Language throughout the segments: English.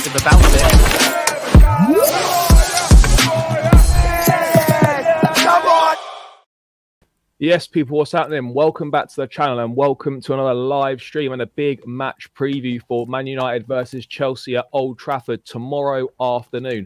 positive about it. Yes, people, what's happening? Welcome back to the channel and welcome to another live stream and a big match preview for Man United versus Chelsea at Old Trafford tomorrow afternoon.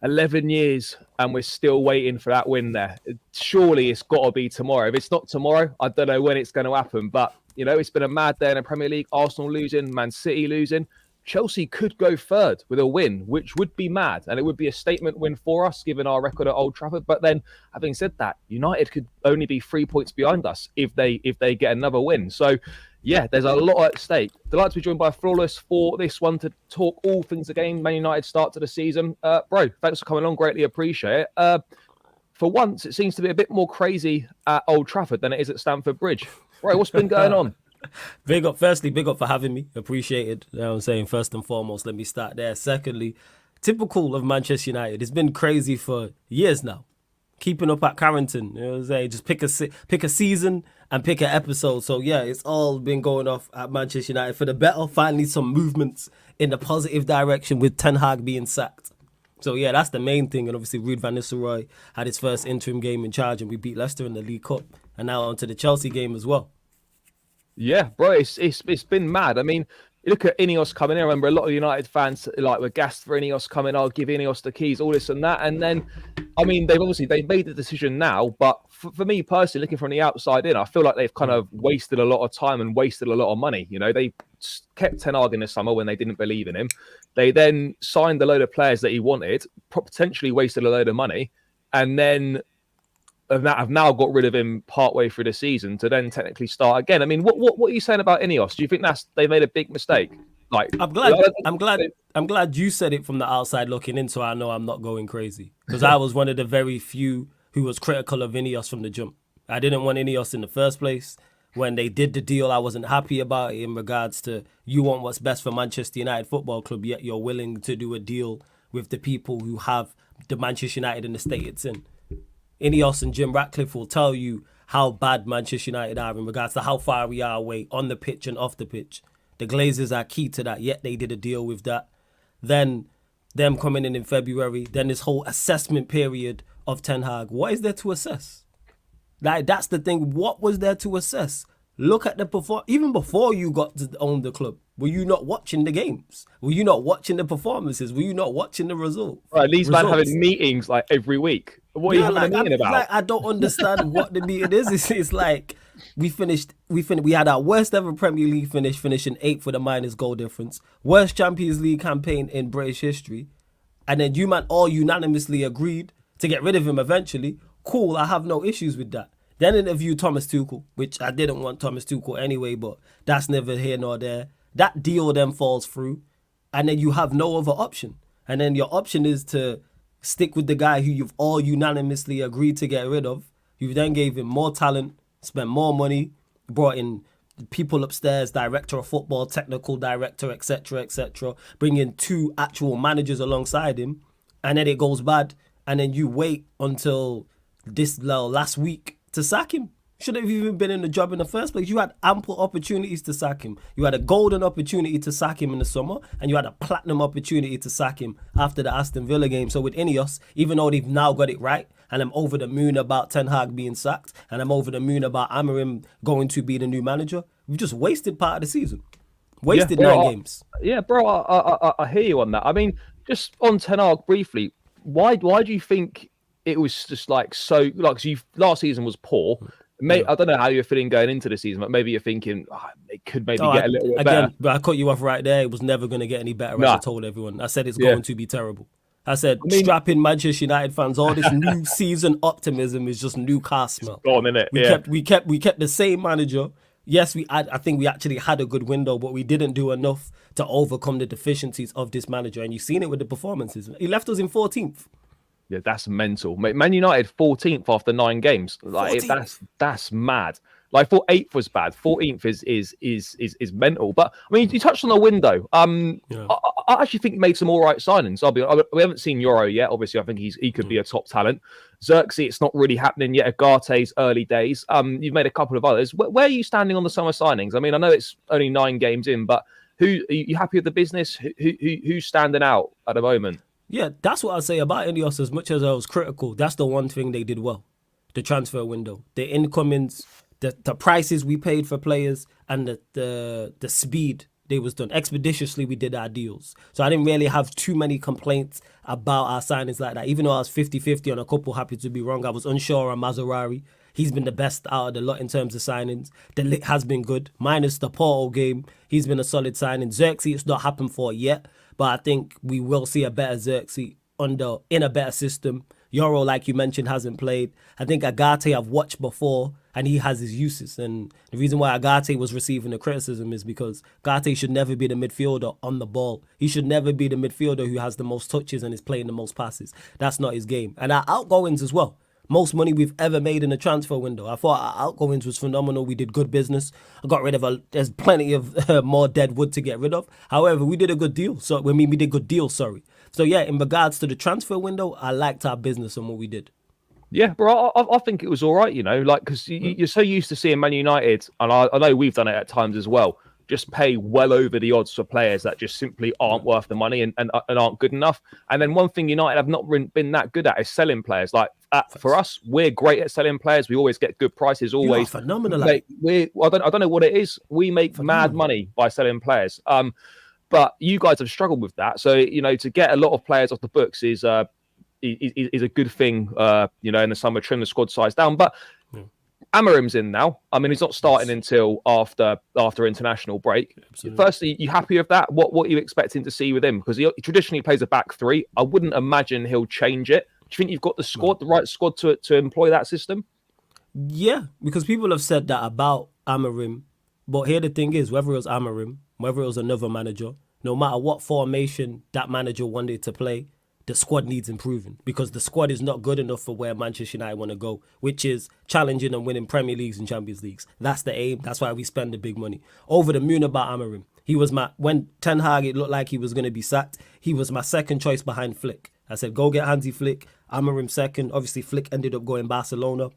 11 years and we're still waiting for that win there. Surely it's got to be tomorrow. If it's not tomorrow, I don't know when it's going to happen. But, you know, it's been a mad day in the Premier League. Arsenal losing, Man City losing. Chelsea could go third with a win, which would be mad. And it would be a statement win for us, given our record at Old Trafford. But then, having said that, United could only be 3 points behind us if they get another win. So, yeah, there's a lot at stake. Delighted to be joined by Flawless for this one to talk all things again. Man United start to the season. Bro, thanks for coming along. Greatly appreciate it. For once, it seems to be a bit more crazy at Old Trafford than it is at Stamford Bridge. Bro, what's been going on? Big up for having me. Appreciated. You know what I'm saying? First and foremost, let me start there. Secondly, typical of Manchester United. It's been crazy for years now. Keeping up at Carrington, you know what I'm saying? Just pick a season and pick an episode. So yeah, it's all been going off at Manchester United for the better. Finally, some movements in the positive direction with Ten Hag being sacked. So yeah, that's the main thing. And obviously, Ruud van Nistelrooy had his first interim game in charge, and we beat Leicester in the League Cup, and now on to the Chelsea game as well. Yeah, bro, it's been mad. I mean, you look at INEOS coming in. I remember a lot of United fans were gassed for INEOS coming. I'll give INEOS the keys, all this and that. And then, I mean, they've made the decision now. But for me personally, looking from the outside in, I feel like they've kind of wasted a lot of time and wasted a lot of money. You know, they kept Ten Hag in the summer when they didn't believe in him. They then signed a load of players that he wanted, potentially wasted a load of money, and then have now got rid of him partway through the season to then technically start again. I mean, what are you saying about INEOS? Do you think they made a big mistake? Like, I'm glad you said it from the outside looking in, so I know I'm not going crazy, because I was one of the very few who was critical of INEOS from the jump. I didn't want INEOS in the first place. When they did the deal, I wasn't happy about it in regards to you want what's best for Manchester United Football Club, yet you're willing to do a deal with the people who have the Manchester United in the state it's in. INEOS and Jim Ratcliffe will tell you how bad Manchester United are in regards to how far we are away on the pitch and off the pitch. The Glazers are key to that, yet they did a deal with that. Then them coming in February, then this whole assessment period of Ten Hag. What is there to assess? Like, that's the thing. What was there to assess? Look at the performance. Even before you got to own the club, were you not watching the games? Were you not watching the performances? Were you not watching the results? Right, these men having meetings like every week. What are you having a meeting about? Like, I don't understand what the meeting is. It's like we had our worst ever Premier League finish, finishing 8th with a minus goal difference. Worst Champions League campaign in British history. And then you man all unanimously agreed to get rid of him eventually. Cool, I have no issues with that. Then interviewed Thomas Tuchel, which I didn't want Thomas Tuchel anyway, but that's neither here nor there. That deal then falls through, and then you have no other option. And then your option is to stick with the guy who you've all unanimously agreed to get rid of. You then gave him more talent, spent more money, brought in people upstairs, director of football, technical director, etc., bring in 2 actual managers alongside him, and then it goes bad, and then you wait until this last week to sack him. Shouldn't have even been in the job in the first place. You had ample opportunities to sack him. You had a golden opportunity to sack him in the summer, and you had a platinum opportunity to sack him after the Aston Villa game. So with INEOS, even though they've now got it right, and I'm over the moon about Ten Hag being sacked, and I'm over the moon about Amorim going to be the new manager, we've just wasted part of the season. Wasted 9 games. Yeah, bro, I hear you on that. I mean, just on Ten Hag briefly, why do you think it was just last season was poor? I don't know how you're feeling going into the season, but maybe you're thinking it could maybe get a little bit better. But I cut you off right there. It was never going to get any better, as I told everyone. I said it's going to be terrible. I said, strap in Manchester United fans. All this new season optimism is just Newcastle. Gone, innit? We kept the same manager. Yes, I think we actually had a good window, but we didn't do enough to overcome the deficiencies of this manager. And you've seen it with the performances. He left us in 14th. Yeah, that's mental. Man United 14th after 9 games. Like 14th. That's mad. Like 8th was bad. 14th is mental. But I mean, you touched on the window. I actually think he made some all right signings. We haven't seen Euro yet. Obviously, I think he could be a top talent. Zirkzee, it's not really happening yet. Agate's early days. You've made a couple of others. Where are you standing on the summer signings? I mean, I know it's only 9 games in, but Who are you happy with the business? Who's standing out at the moment? Yeah, that's what I say about INEOS. As much as I was critical, that's the one thing they did well: the transfer window, the incomings, the prices we paid for players, and the speed they was done expeditiously. We did our deals, so I didn't really have too many complaints about our signings like that. Even though I was 50-50 on a couple, happy to be wrong. I was unsure on Maserati. He's been the best out of the lot in terms of signings. The lit has been good, minus the Porto game. He's been a solid signing. Zirkzee, it's not happened for yet, but I think we will see a better Zirkzee in a better system. Euro, like you mentioned, hasn't played. I think Agate I've watched before, and he has his uses. And the reason why Agate was receiving the criticism is because Agate should never be the midfielder on the ball. He should never be the midfielder who has the most touches and is playing the most passes. That's not his game. And our outgoings as well. Most money we've ever made in a transfer window. I thought our outgoings was phenomenal. We did good business. I got rid of there's plenty of more dead wood to get rid of. However, we did a good deal. We did good deals, sorry. So yeah, in regards to the transfer window, I liked our business and what we did. Yeah, bro, I think it was all right, because you're so used to seeing Man United, and I know we've done it at times as well, just pay well over the odds for players that just simply aren't worth the money and aren't good enough. And then one thing United have not been that good at is selling players. Like for us, we're great at selling players. We always get good prices. Always phenomenal. I don't know what it is. We make mad money by selling players. But you guys have struggled with that. So to get a lot of players off the books is a good thing. In the summer, trim the squad size down, but. Amorim's in now. I mean, he's not starting until after international break. Absolutely. Firstly, you happy with that? What are you expecting to see with him? Because he traditionally plays a back three. I wouldn't imagine he'll change it. Do you think you've got the right squad to employ that system? Yeah, because people have said that about Amorim. But here the thing is, whether it was Amorim, whether it was another manager, no matter what formation that manager wanted to play, the squad needs improving because the squad is not good enough for where Manchester United want to go, which is challenging and winning Premier Leagues and Champions Leagues. That's the aim. That's why we spend the big money. Over the moon about Amorim. He was when Ten Hag, it looked like he was going to be sacked, he was my second choice behind Flick. I said, go get Hansi Flick, Amorim second. Obviously, Flick ended up going Barcelona.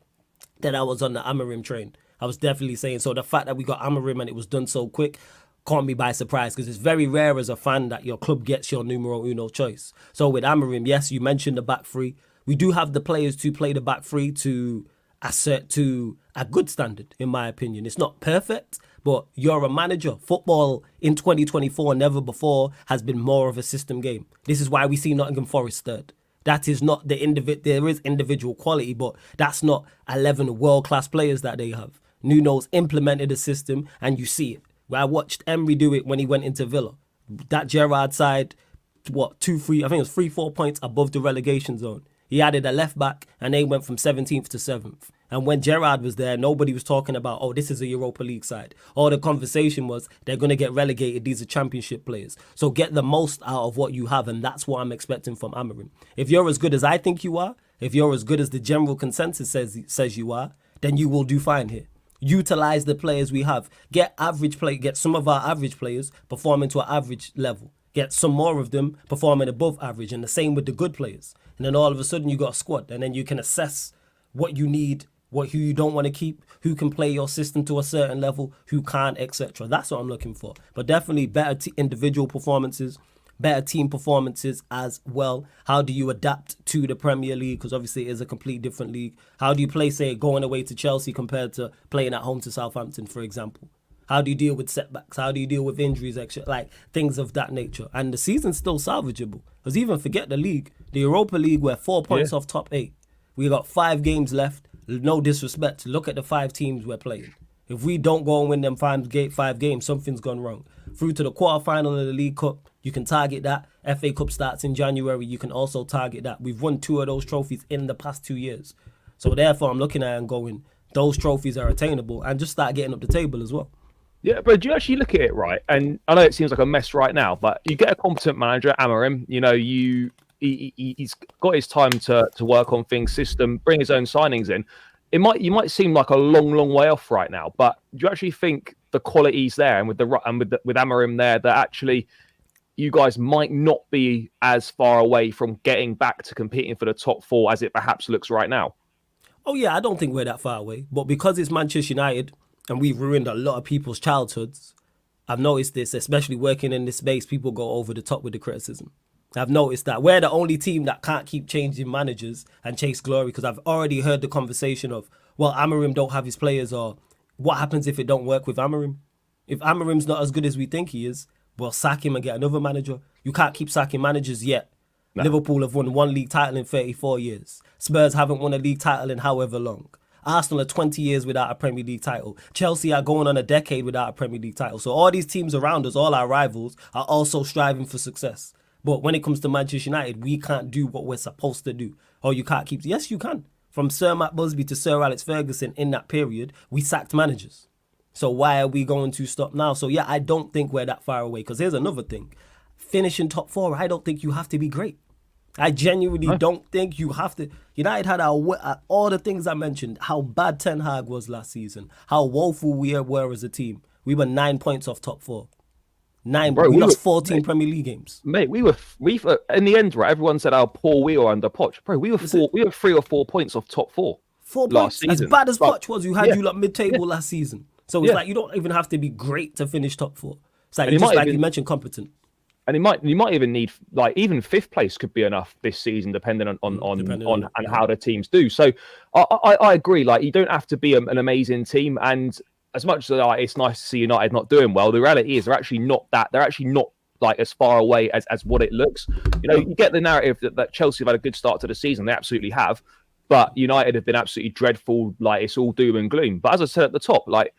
Then I was on the Amorim train. I was definitely saying, so the fact that we got Amorim and it was done so quick, caught me by surprise because it's very rare as a fan that your club gets your numero uno choice. So with Amorim, yes, you mentioned the back three. We do have the players to play the back three to assert to a good standard, in my opinion. It's not perfect, but you're a manager. Football in 2024, never before, has been more of a system game. This is why we see Nottingham Forest third. That is not the there is individual quality, but that's not 11 world-class players that they have. Nuno's implemented a system and you see it. I watched Emery do it when he went into Villa. That Gerrard side, 2-3, I think it was 3-4 points above the relegation zone. He added a left back and they went from 17th to 7th. And when Gerrard was there, nobody was talking about, oh, this is a Europa League side. All the conversation was, they're going to get relegated. These are championship players. So get the most out of what you have, and that's what I'm expecting from Amorim. If you're as good as I think you are, if you're as good as the general consensus says you are, then you will do fine here. Utilize the players we have. Get some of our average players performing to an average level. Get some more of them performing above average, and the same with the good players. And then all of a sudden you got a squad, and then you can assess what you need, who you don't want to keep, who can play your system to a certain level, who can't, etc. That's what I'm looking for. But definitely better individual performances, better team performances as well. How do you adapt to the Premier League? Because obviously it is a complete different league. How do you play, say, going away to Chelsea compared to playing at home to Southampton, for example? How do you deal with setbacks? How do you deal with injuries, like things of that nature? And the season's still salvageable. Because even forget the league. The Europa League, we're 4 points off top 8. We got 5 games left. No disrespect. Look at the 5 teams we're playing. If we don't go and win them 5 games, something's gone wrong. Through to the quarterfinal of the League Cup, you can target that. FA Cup starts in January. You can also target that. We've won 2 of those trophies in the past 2 years. So therefore, I'm looking at it and going, those trophies are attainable, and just start getting up the table as well. Yeah, but do you actually look at it right? And I know it seems like a mess right now, but you get a competent manager, Amorim, he's got his time to work on things, system, bring his own signings in. You might seem like a long way off right now, but do you actually think the quality's there, and with Amorim there, that actually you guys might not be as far away from getting back to competing for the top 4 as it perhaps looks right now? Oh yeah, I don't think we're that far away, but because it's Manchester United and we've ruined a lot of people's childhoods, I've noticed this, especially working in this space, people go over the top with the criticism. I've noticed that we're the only team that can't keep changing managers and chase glory, because I've already heard the conversation of, well, Amorim don't have his players, or what happens if it don't work with Amorim? If Amorim's not as good as we think he is, well, sack him and get another manager. You can't keep sacking managers yet. No. Liverpool have won one league title in 34 years. Spurs haven't won a league title in however long. Arsenal are 20 years without a Premier League title. Chelsea are going on a decade without a Premier League title. So all these teams around us, all our rivals, are also striving for success. But when it comes to Manchester United, we can't do what we're supposed to do. Or you can't keep... Yes, you can. From Sir Matt Busby to Sir Alex Ferguson, in that period, we sacked managers. So why are we going to stop now? So yeah, I don't think we're that far away. Because here's another thing. Finishing top 4, I don't think you have to be great. I genuinely don't think you have to. United had all the things I mentioned, how bad Ten Hag was last season, how woeful we were as a team. We were 9 points off top 4. We lost 14 Premier League games. Mate, we were in the end, right? Everyone said how poor we were under Poch. Bro, we were 3 or 4 points off top 4. 4 points. As bad as Poch was, you lot mid-table last season. So it's like you don't even have to be great to finish top 4. It's like you mentioned, competent. And you might even need, like, even 5th place could be enough this season, depending on how the teams do. So I agree. Like, you don't have to be an amazing team. And as much as it's nice to see United not doing well, the reality is they're actually not like as far away as what it looks. You know, you get the narrative that Chelsea have had a good start to the season. They absolutely have. But United have been absolutely dreadful. Like, it's all doom and gloom. But as I said at the top, like,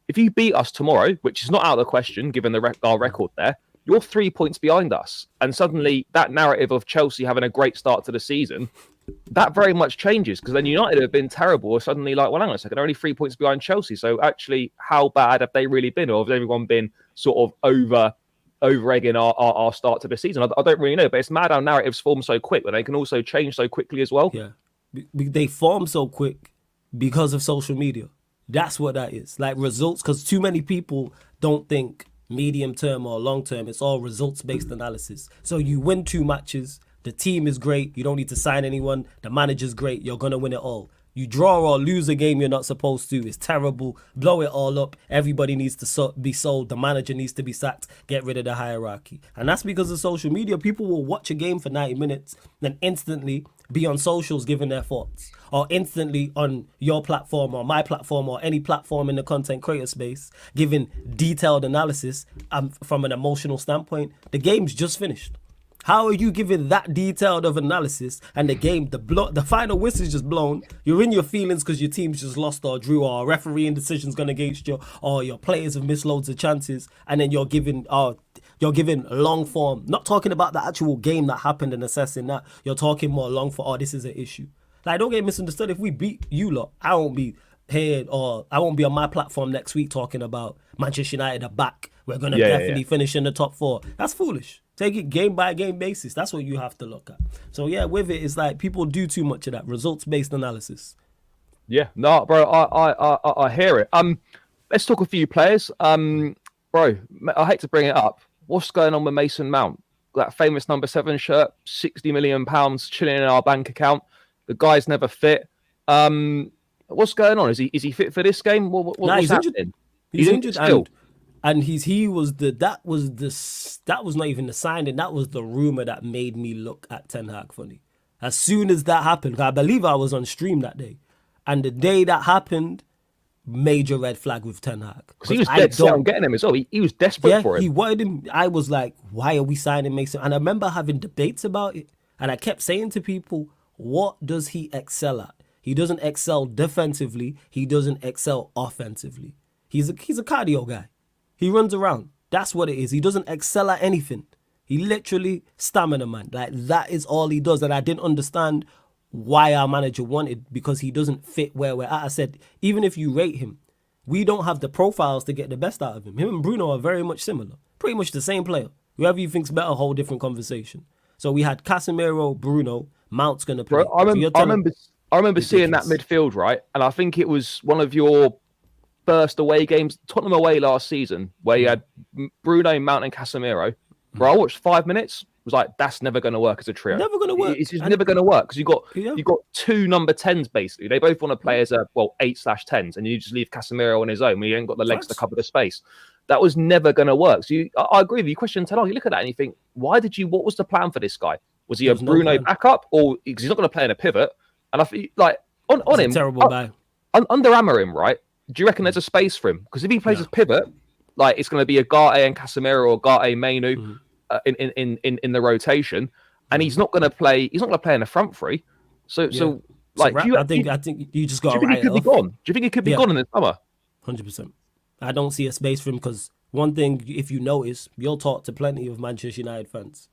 if you beat us tomorrow, which is not out of the question given our record there, you're 3 points behind us. And suddenly that narrative of Chelsea having a great start to the season, that very much changes, because then United have been terrible. Or suddenly, like, well, hang on a second, they're only 3 points behind Chelsea. So actually, how bad have they really been? Or has everyone been sort of over-egging our start to the season? I don't really know, but it's mad how narratives form so quick, but they can also change so quickly as well. Yeah, they form so quick because of social media. That's what that is. Like, results, because too many people don't think medium term or long term. It's all results based analysis. So you win 2 matches, the team is great, you don't need to sign anyone, the manager's great, you're gonna win it all. You draw or lose a game you're not supposed to, it's terrible, blow it all up, everybody needs to be sold, the manager needs to be sacked, get rid of the hierarchy. And that's because of social media. People will watch a game for 90 minutes then instantly be on socials giving their thoughts, or instantly on your platform or my platform or any platform in the content creator space giving detailed analysis from an emotional standpoint. The game's just finished. How are you giving that detailed of analysis and the game, the final whistle is just blown? You're in your feelings because your team's just lost or drew, or a refereeing decision's gone against you, or your players have missed loads of chances, and then you're giving long form. Not talking about the actual game that happened and assessing that. You're talking more long for, this is an issue. Like, don't get misunderstood. If we beat you lot, I won't be here, or I won't be on my platform next week talking about Manchester United are back. We're going to definitely finish in the top 4. That's foolish. Take it game by game basis. That's what you have to look at. So yeah, with it, it's like people do too much of that results-based analysis. Yeah, no, bro, I hear it. Let's talk a few players. Bro, I hate to bring it up. What's going on with Mason Mount? That famous number 7 shirt, £60 million chilling in our bank account. The guy's never fit. What's going on? Is he fit for this game? What's he's happening? Injured. He's injured still. And that was not even the signing. That was the rumor that made me look at Ten Hag funny. As soon as that happened, I believe I was on stream that day, and the day that happened, major red flag with Ten Hag. Because he was dead set on getting him as well. He was desperate for him. He wanted him. I was like, why are we signing Mason? And I remember having debates about it, and I kept saying to people, what does he excel at? He doesn't excel defensively. He doesn't excel offensively. He's a cardio guy. He runs around. That's what it is. He doesn't excel at anything. He literally stamina, man. Like, that is all he does. And I didn't understand why our manager wanted, because he doesn't fit where we're at. I said, even if you rate him, we don't have the profiles to get the best out of him. Him and Bruno are very much similar. Pretty much the same player. Whoever you think's better, whole different conversation. So we had Casemiro, Bruno, Mount's going to play. Bro, I remember seeing that midfield, right? And I think it was one of your first away games, Tottenham away last season, where you had Bruno, Mount and Casemiro. Bro, I watched 5 minutes, was like, that's never going to work as a trio. Never going to work. It's just never going to work, because you've got 2 number 10s, basically. They both want to play as 8/10s, and you just leave Casemiro on his own. We ain't got the legs to cover the space. That was never going to work. So I agree with you. Question Ten Hag, you look at that and you think, what was the plan for this guy? Was he a Bruno backup, or because he's not going to play in a pivot? And I feel like on him, terrible guy. Under Amorim, right? Do you reckon there's a space for him? Because if he plays as pivot, like it's going to be a Garte and Casemiro or Garte Mainu in the rotation, and he's not going to play. He's not going to play in the front three. So like, I think you just got to write it off. Do you think he could be gone in the summer? 100%. I don't see a space for him because one thing, if you notice, you'll talk to plenty of Manchester United fans,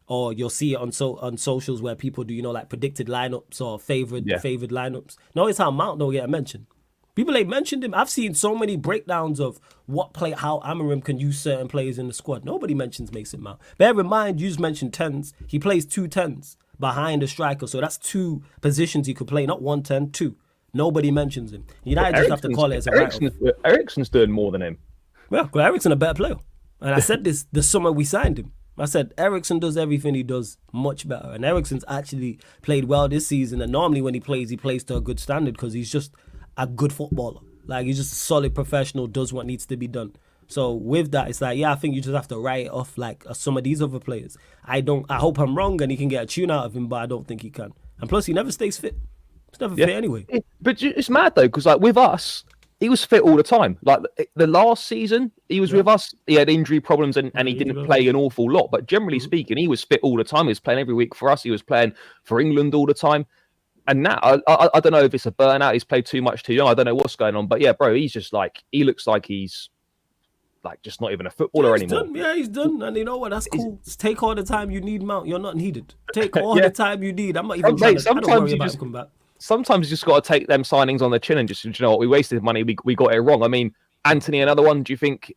or you'll see it on socials where people do, like predicted lineups or favored lineups. Notice how Mount don't get mentioned. People ain't mentioned him. I've seen so many breakdowns of how Amorim can use certain players in the squad. Nobody mentions Mason Mount. Bear in mind, you just mentioned 10s. He plays 2 10s behind the striker, so that's 2 positions he could play, not 1 10, 2. Nobody mentions him. United just have to call it as a write-off. Eriksen's doing more than him. Well, Eriksen a better player. And I said this the summer we signed him. I said Eriksen does everything he does much better. And Eriksen's actually played well this season. And normally when he plays to a good standard because he's just a good footballer. Like, he's just a solid professional, does what needs to be done. So with that, it's like, I think you just have to write it off like some of these other players. I hope I'm wrong and he can get a tune out of him, but I don't think he can. And plus, he never stays fit. It's never fit anyway. But it's mad though, because like with us, he was fit all the time. Like the last season, he was with us. He had injury problems and he didn't play an awful lot. But generally speaking, he was fit all the time. He was playing every week for us. He was playing for England all the time. And now, I don't know if it's a burnout. He's played too much too young. I don't know what's going on. But yeah, bro, he's just like, he looks like he's like just not even a footballer anymore. He's done. And you know what? That's cool. Just take all the time you need, Mount. You're not needed. Take all the time you need. I'm not even trying to... I don't worry about him coming back. Sometimes you just got to take them signings on the chin and just, you know what, we wasted money, we got it wrong. I mean, Anthony, another one. Do you think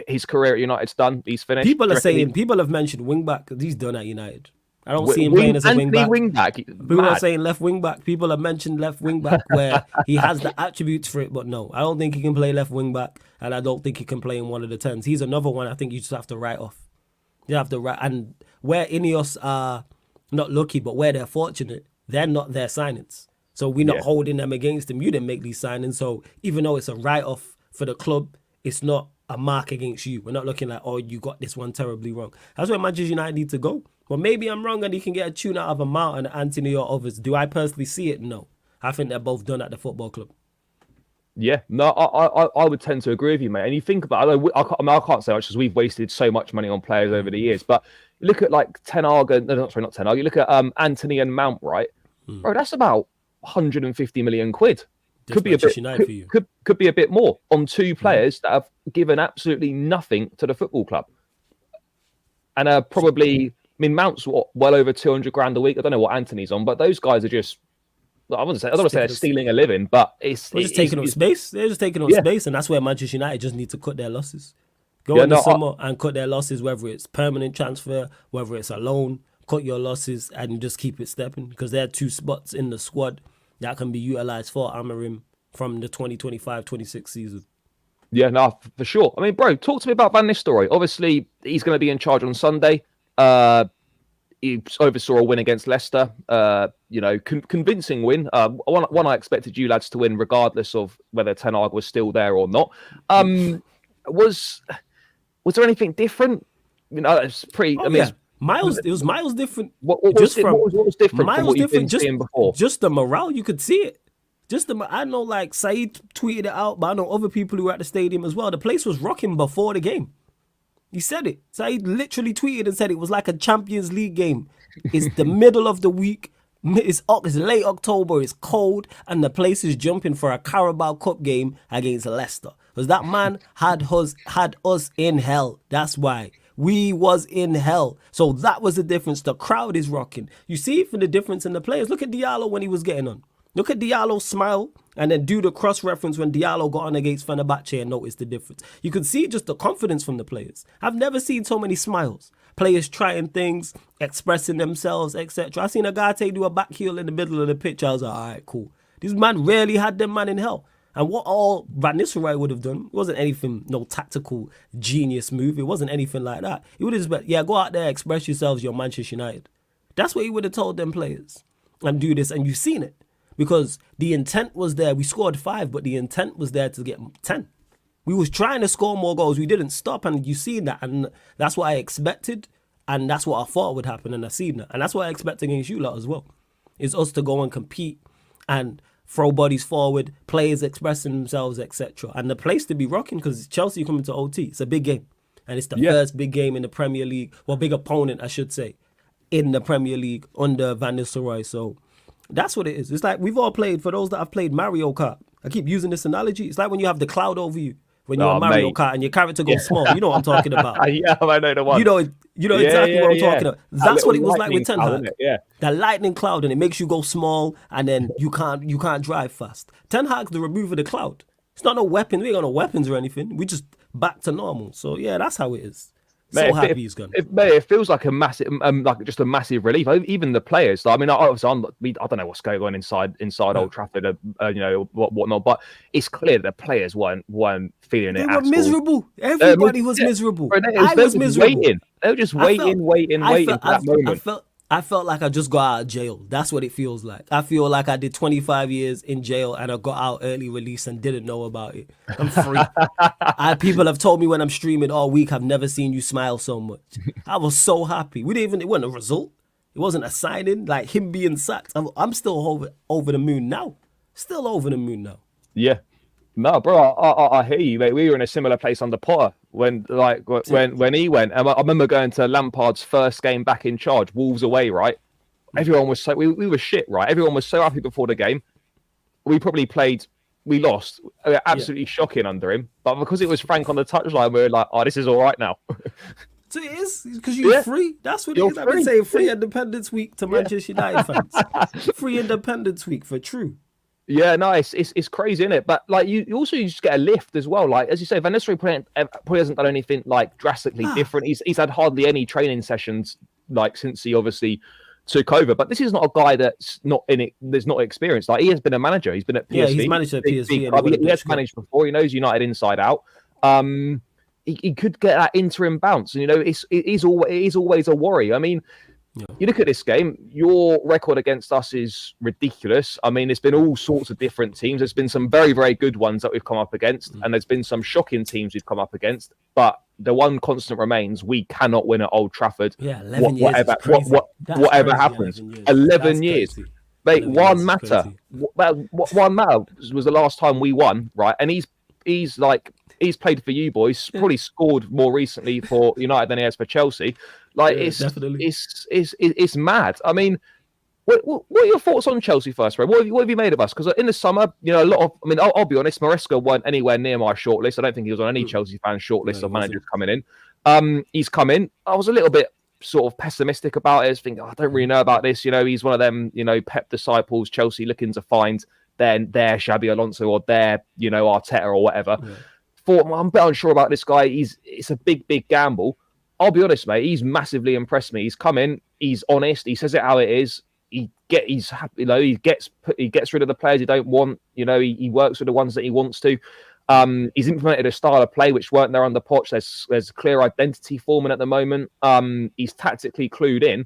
his career at United's done? He's finished? People have mentioned wing back. He's done at United. I don't see him playing as a wing back. People are saying left wing back. People have mentioned left wing back where he has the attributes for it, but no, I don't think he can play left wing back, and I don't think he can play in one of the 10s. He's another one I think you just have to write off. You have to write, and where INEOS are not lucky, but where they're fortunate, they're not their signings. So we're not holding them against him. You didn't make these signings. So even though it's a write-off for the club, it's not a mark against you. We're not looking like, oh, you got this one terribly wrong. That's where Manchester United need to go. Well, maybe I'm wrong and he can get a tune out of a Mount and Anthony or others. Do I personally see it? No. I think they're both done at the football club. Yeah, no, I would tend to agree with you, mate. And you think about it, I can't say much because we've wasted so much money on players over the years. But look at like Ten Hag, not Ten Hag. You look at Anthony and Mount, right? Bro, that's about 150 million quid. Could be a bit. Could be a bit more on 2 players that have given absolutely nothing to the football club, and probably. I mean, Mount's well over 200 grand a week. I don't know what Anthony's on, but those guys are just. I don't want to say they're stealing a living, but it's just taking up space. They're just taking up space, and that's where Manchester United just need to cut their losses. Go in the summer and cut their losses, whether it's permanent transfer, whether it's a loan. Cut your losses and just keep it stepping, because there are 2 spots in the squad that can be utilised for Amorim from the 2025-26 season. Yeah, no, for sure. I mean, bro, talk to me about Van Nistelrooy. Obviously, he's going to be in charge on Sunday. He oversaw a win against Leicester. Convincing win. One I expected you lads to win, regardless of whether Ten Hag was still there or not. Was there anything different? It's pretty. It was miles different. What was different from what you've been seeing before? Just the morale, you could see it. I know, like, Saeed tweeted it out, but I know other people who were at the stadium as well. The place was rocking before the game. He said it. Saeed literally tweeted and said it was like a Champions League game. It's the middle of the week. It's late October. It's cold, and the place is jumping for a Carabao Cup game against Leicester. Because that man had us in hell. That's why. We was in hell. So that was the difference. The crowd is rocking. You see it from the difference in the players. Look at Diallo when he was getting on. Look at Diallo smile and then do the cross-reference when Diallo got on against Fenerbahce and notice the difference. You could see just the confidence from the players. I've never seen so many smiles. Players trying things, expressing themselves, etc. I seen a guy do a back heel in the middle of the pitch. I was like, all right, cool. This man really had them man in hell. And what all Van Nistelrooy would have done, it wasn't anything, no tactical genius move. It wasn't anything like that. He would have just been, go out there, express yourselves, you're Manchester United. That's what he would have told them players. And do this, and you've seen it. Because the intent was there. We scored 5, but the intent was there to get 10. We was trying to score more goals. We didn't stop, and you seen that, and that's what I expected, and that's what I thought would happen, and I seen that, and that's what I expect against you lot as well. Is us to go and compete and throw bodies forward, players expressing themselves, etc. And the place to be rocking, because Chelsea coming to OT. It's a big game, and it's the first big game in the Premier League. Well, big opponent, I should say, in the Premier League under Van Nistelrooy. So that's what it is. It's like we've all played. For those that have played Mario Kart, I keep using this analogy. It's like when you have the cloud over you. When you're on Mario Kart and your character goes small, you know what I'm talking about. Yeah, I know the one. You know exactly what I'm talking about. That's what it was like with Ten cloud, Hag. yeah. The lightning cloud, and it makes you go small, and then you can't drive fast. Ten Hag's the remove of the cloud. It's not no weapon. We ain't got no weapons or anything. We just back to normal. So yeah, that's how it is. So happy he's gone. It feels like a massive, like just a massive relief. Even the players. I mean, obviously, I don't know what's going on inside Old Trafford, whatnot. But it's clear that the players weren't feeling it. They were miserable. Everybody was miserable. I was miserable. They were just waiting for that moment. I felt like I just got out of jail. That's what it feels like. I feel like I did 25 years in jail and I got out early release and didn't know about it. I'm free. People have told me when I'm streaming all week, I've never seen you smile so much. I was so happy. It wasn't a result. It wasn't a signing. Like him being sacked. I'm still over the moon now. Still over the moon now. Yeah. No, bro, I hear you, mate. We were in a similar place under Potter when he went. And I remember going to Lampard's first game back in charge, Wolves away, right? Everyone was we were shit, right? Everyone was so happy before the game. We lost. We were absolutely shocking under him. But because it was Frank on the touchline, we were like, oh, this is all right now. So it is, because you're free. That's what it is. I've been saying free Independence Week to Manchester United fans. Free Independence Week for true. Yeah, no, it's crazy, isn't it? But like you just get a lift as well. Like as you say, Van Nistelrooy probably hasn't done anything like drastically different. He's had hardly any training sessions like since he obviously took over. But this is not a guy that's not in it. There's not experienced. Like he has been a manager. He's been at PSV. Yeah, he's managed at PSV. He has managed before. He knows United inside out. He could get that interim bounce, and it is always a worry. I mean. Yeah. You look at this game, your record against us is ridiculous. I mean, it's been all sorts of different teams. There's been some very, very good ones that we've come up against, and there's been some shocking teams we've come up against. But the one constant remains: we cannot win at Old Trafford. Yeah, 11 years. Whatever happens, 11 years. Mate, one matter was the last time we won, right? And he's played for you boys. Probably scored more recently for United than he has for Chelsea. Like it's mad. I mean, what are your thoughts on Chelsea first, Ray? What have you made of us? Because in the summer, a lot of. I mean, I'll be honest. Maresca weren't anywhere near my shortlist. I don't think he was on any Chelsea fan shortlist of managers coming in. He's come in. I was a little bit sort of pessimistic about it. I was thinking, I don't really know about this. He's one of them. Pep disciples. Chelsea looking to find their Xabi Alonso or their Arteta or whatever. Yeah. I'm a bit unsure about this guy. It's a big gamble. I'll be honest, mate. He's massively impressed me. He's come in. He's honest. He says it how it is. He's happy. He gets rid of the players he don't want. He works with the ones that he wants to. He's implemented a style of play which weren't there under Poch. There's clear identity forming at the moment. He's tactically clued in,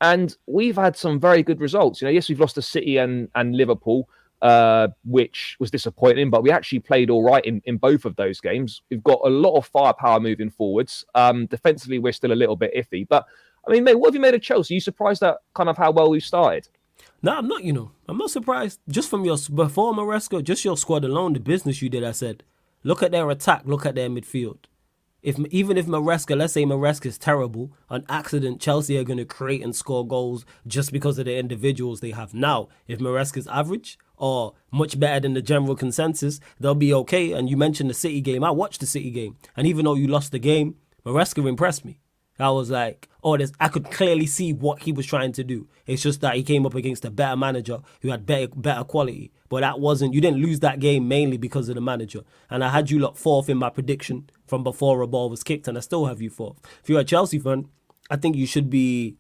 and we've had some very good results. Yes, we've lost to City and Liverpool. Which was disappointing, but we actually played all right in both of those games. We've got a lot of firepower moving forwards. Defensively, we're still a little bit iffy. But, I mean, mate, what have you made of Chelsea? Are you surprised at kind of how well we've started? No, I'm not, I'm not surprised. Just from before Maresca, just your squad alone, the business you did, I said, look at their attack, look at their midfield. Even if Maresca, let's say Maresca is terrible, on accident, Chelsea are going to create and score goals just because of the individuals they have. Now, if Maresca is average or much better than the general consensus, they'll be okay. And you mentioned the City game. I watched the City game. And even though you lost the game, Maresca impressed me. I was like, I could clearly see what he was trying to do. It's just that he came up against a better manager who had better quality. But you didn't lose that game mainly because of the manager. And I had you lot fourth in my prediction from before a ball was kicked, and I still have you fourth. If you're a Chelsea fan, I think you should be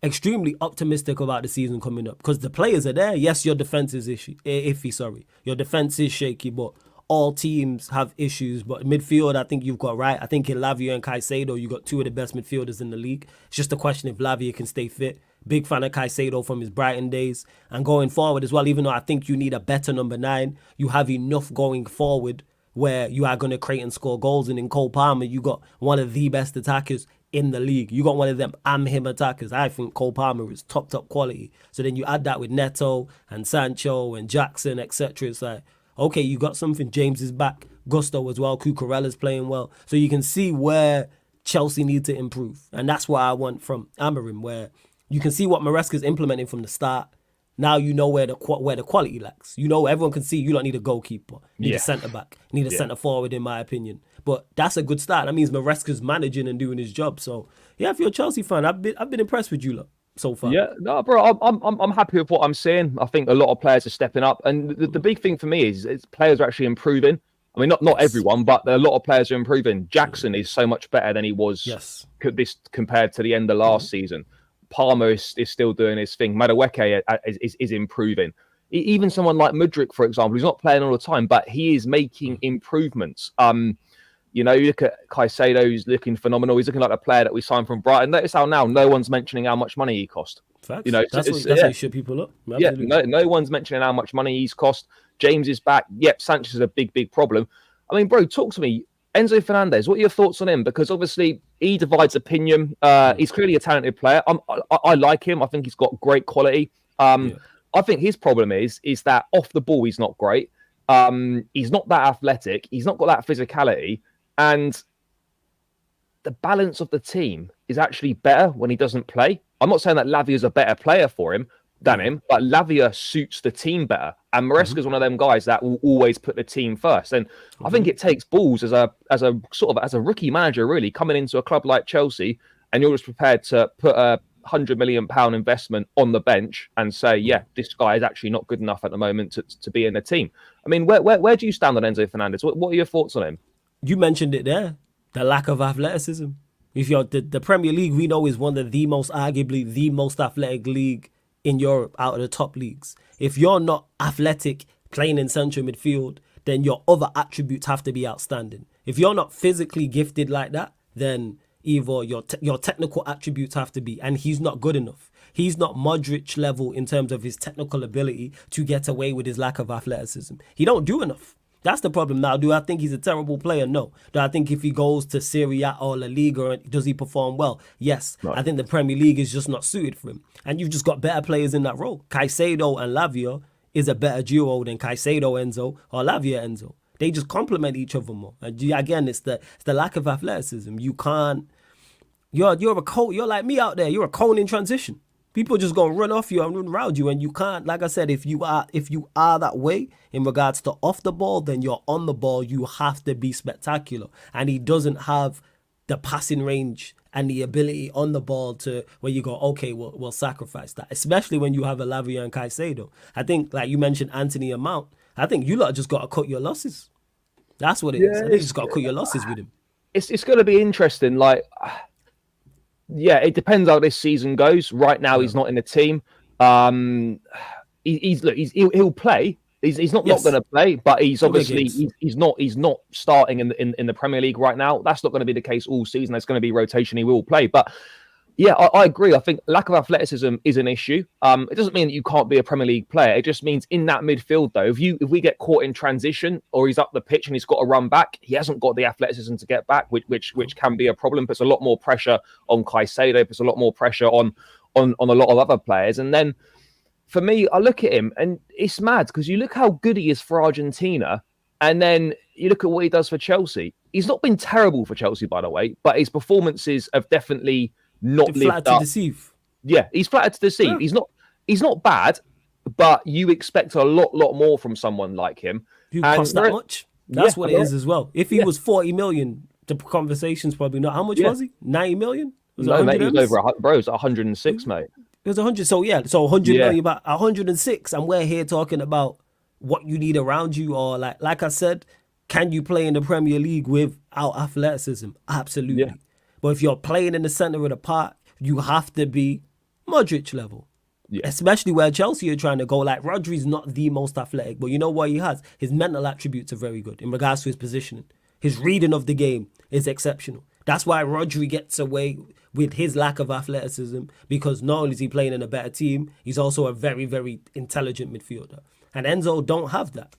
extremely optimistic about the season coming up because the players are there. Yes, your defense is iffy. Your defense is shaky, but all teams have issues. But midfield, I think you've got right. I think in Lavia and Caicedo, you got two of the best midfielders in the league. It's just a question if Lavia can stay fit. Big fan of Caicedo from his Brighton days. And going forward as well, even though I think you need a better number 9, you have enough going forward where you are going to create and score goals. And in Cole Palmer, you got one of the best attackers in the league. You got one of them him attackers. I think Cole Palmer is top quality. So then you add that with Neto and Sancho and Jackson, etc. It's like, okay, you got something. James is back. Gusto as well. Cucurella's playing well. So you can see where Chelsea need to improve. And that's what I want from Amorim, where you can see what Maresca's implementing from the start. Now you know where the quality lacks. You know, everyone can see you don't need a goalkeeper. You need a centre-back. You need a centre-forward, in my opinion. But that's a good start. That means Maresca's managing and doing his job. So, yeah, if you're a Chelsea fan, I've been impressed with you lot so far. Yeah, no, bro, I'm happy with what I'm seeing. I think a lot of players are stepping up. And the big thing for me is players are actually improving. I mean, not everyone, but a lot of players are improving. Jackson is so much better than he was compared to the end of last season. Palmer is still doing his thing. Madueke is improving. Even someone like Mudryk, for example, he's not playing all the time, but he is making improvements. You know, you look at Caicedo, who's looking phenomenal. He's looking like a player that we signed from Brighton. Notice how now no one's mentioning how much money he cost. Facts. You know, that's what you should people up. Absolutely. Yeah, no one's mentioning how much money he's cost. James is back. Yep, Sanchez is a big problem. I mean, bro, talk to me. Enzo Fernandez, what are your thoughts on him? Because obviously he divides opinion. He's clearly a talented player. I like him. I think he's got great quality. I think his problem is that off the ball he's not great. He's not that athletic. He's not got that physicality. And the balance of the team is actually better when he doesn't play. I'm not saying that Lavia is a better player than him, but Lavia suits the team better. And Maresca is one of them guys that will always put the team first. And I think it takes balls as a rookie manager, really, coming into a club like Chelsea, and you're just prepared to put a £100 million investment on the bench and say, yeah, this guy is actually not good enough at the moment to be in the team. I mean, where do you stand on Enzo Fernandez? What are your thoughts on him? You mentioned it there, the lack of athleticism. If you're the Premier League, we know is one of arguably the most athletic league in Europe out of the top leagues. If you're not athletic playing in central midfield, then your other attributes have to be outstanding. If you're not physically gifted like that, then either your technical attributes have to be, and he's not good enough. He's not Modric level in terms of his technical ability to get away with his lack of athleticism. He don't do enough. That's the problem. Now, do I think he's a terrible player? No. Do I think if he goes to Serie A or La Liga, does he perform well? Yes. Right. I think the Premier League is just not suited for him. And you've just got better players in that role. Caicedo and Lavia is a better duo than Caicedo Enzo or Lavia Enzo. They just complement each other more. And again, it's the lack of athleticism. You can't. You're like me out there. You're a cone in transition. People just gonna run off you and run around you, and you can't. Like I said, if you are that way in regards to off the ball, then you're on the ball. You have to be spectacular, and he doesn't have the passing range and the ability on the ball to where you go, okay, we'll sacrifice that. Especially when you have a Lavia and Caicedo. I think, like you mentioned, Anthony and Mount. I think you lot just got to cut your losses. That's what it is. I think you just got to cut your losses with him. It's going to be interesting. Like. Yeah, it depends how this season goes. Right now, he's not in the team. He'll play. He's not going to play, but he's obviously he's not starting in the Premier League right now. That's not going to be the case all season. There's going to be rotation. He will play, but yeah, I agree. I think lack of athleticism is an issue. It doesn't mean that you can't be a Premier League player. It just means in that midfield, though, if we get caught in transition or he's up the pitch and he's got to run back, he hasn't got the athleticism to get back, which can be a problem. Puts a lot more pressure on Caicedo. Puts a lot more pressure on a lot of other players. And then for me, I look at him and it's mad because you look how good he is for Argentina, and then you look at what he does for Chelsea. He's not been terrible for Chelsea, by the way, but his performances have definitely not lived up. To deceive. Yeah, he's flattered to deceive. Yeah. He's not bad, but you expect a lot more from someone like him. Who cost that much? That's what it is as well. If he was 40 million, the conversation's probably not. How much was he? 90 million? No, mate, he was over. Bro, it was 106, mate. It was 100. So 100 million, about 106, and we're here talking about what you need around you, or like I said, can you play in the Premier League without athleticism? Absolutely. Yeah. But if you're playing in the center of the park, you have to be Modric level. Yeah. Especially where Chelsea are trying to go. Like, Rodri's not the most athletic, but you know what he has? His mental attributes are very good in regards to his positioning. His reading of the game is exceptional. That's why Rodri gets away with his lack of athleticism, because not only is he playing in a better team, he's also a very, very intelligent midfielder. And Enzo don't have that.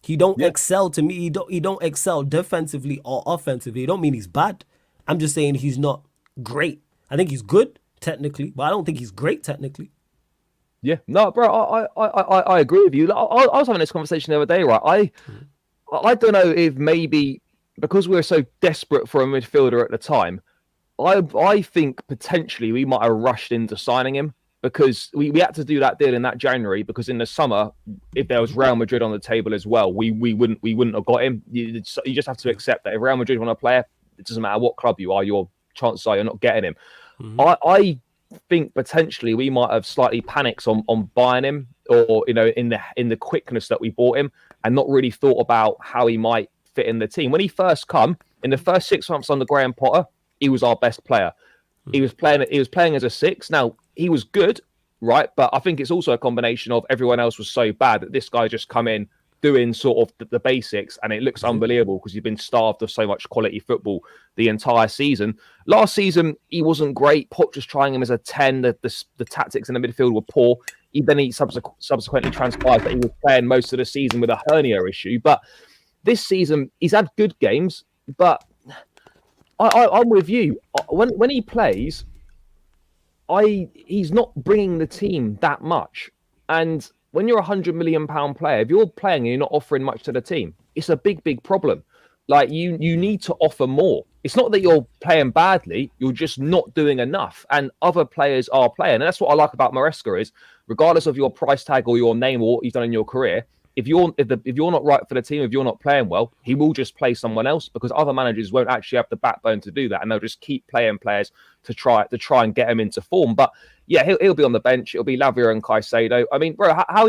He don't excel to me. He don't excel defensively or offensively. It don't mean he's bad. I'm just saying he's not great. I think he's good technically, but I don't think he's great technically. Yeah, no, bro, I agree with you. I was having this conversation the other day, right? I don't know if maybe because we were so desperate for a midfielder at the time, I think potentially we might have rushed into signing him because we had to do that deal in that January because in the summer, if there was Real Madrid on the table as well, we wouldn't have got him. You just have to accept that if Real Madrid want a player, it doesn't matter what club you are, your chances are you're not getting him. I think potentially we might have slightly panicked on buying him, or in the quickness that we bought him, and not really thought about how he might fit in the team. When he first come in the first 6 months under Graham Potter, he was our best player. He was playing as a 6. Now he was good, right? But I think it's also a combination of everyone else was so bad that this guy just come in doing sort of the basics, and it looks unbelievable because he's been starved of so much quality football the entire season. Last season, he wasn't great. Pop just trying him as a 10. The tactics in the midfield were poor. He subsequently transpired that he was playing most of the season with a hernia issue. But this season, he's had good games. But I'm with you. When he plays, he's not bringing the team that much. And when you're a £100 million player, if you're playing and you're not offering much to the team, it's a big problem. Like you need to offer more. It's not that you're playing badly, you're just not doing enough. And other players are playing. And that's what I like about Maresca is, regardless of your price tag or your name or what you've done in your career, if you're not right for the team, if you're not playing well, he will just play someone else because other managers won't actually have the backbone to do that, and they'll just keep playing players to try and get them into form. But yeah, he'll be on the bench. It'll be Lavia and Caicedo. I mean, bro, how are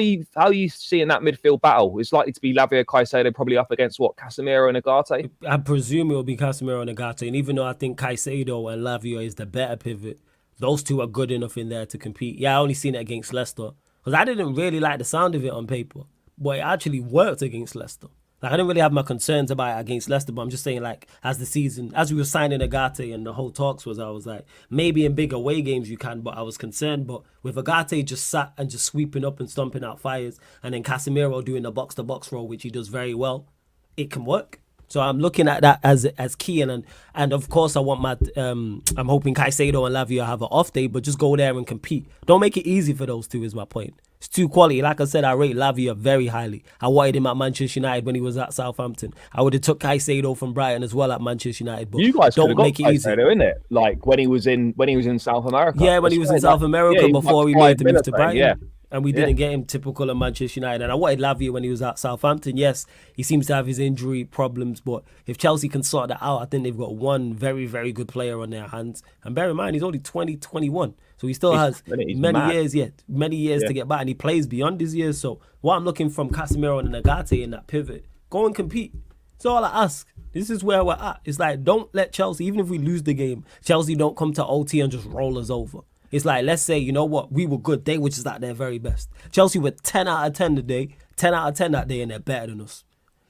you seeing that midfield battle? It's likely to be Lavia, Caicedo, probably up against what, Casemiro and Agate? I presume it will be Casemiro and Agate, and even though I think Caicedo and Lavia is the better pivot, those two are good enough in there to compete. Yeah, I only seen it against Leicester because I didn't really like the sound of it on paper. But it actually worked against Leicester. Like I didn't really have my concerns about it against Leicester, but I'm just saying, like, as we were signing Agate and the whole talks was, I was like, maybe in big away games you can, but I was concerned. But with Agate just sat and just sweeping up and stomping out fires, and then Casemiro doing the box-to-box role, which he does very well, it can work. So I'm looking at that as key, and of course I want I'm hoping Caicedo and Lavia have an off day, but just go there and compete. Don't make it easy for those two is my point. It's too quality. Like I said, I rate Lavia very highly. I wanted him at Manchester United when he was at Southampton. I would have took Caicedo from Brighton as well at Manchester United. But you guys don't make it Caicedo, easy, innit? Like when he was in South America. Yeah, when he was in South America before we made the move to Brighton. Yeah. And we didn't get him, typical of Manchester United. And I wanted Lavia when he was at Southampton. Yes, he seems to have his injury problems, but if Chelsea can sort that out, I think they've got one very, very good player on their hands. And bear in mind, he's only 21. So he still has many years to get back. And he plays beyond his years. So what I'm looking from Casemiro and Agate in that pivot, go and compete. That's all I ask. This is where we're at. It's like, don't let Chelsea, even if we lose the game, Chelsea don't come to OT and just roll us over. It's like, let's say, you know what, we were good. They were just at their very best. Chelsea were 10 out of 10 today, 10 out of 10 that day, and they're better than us.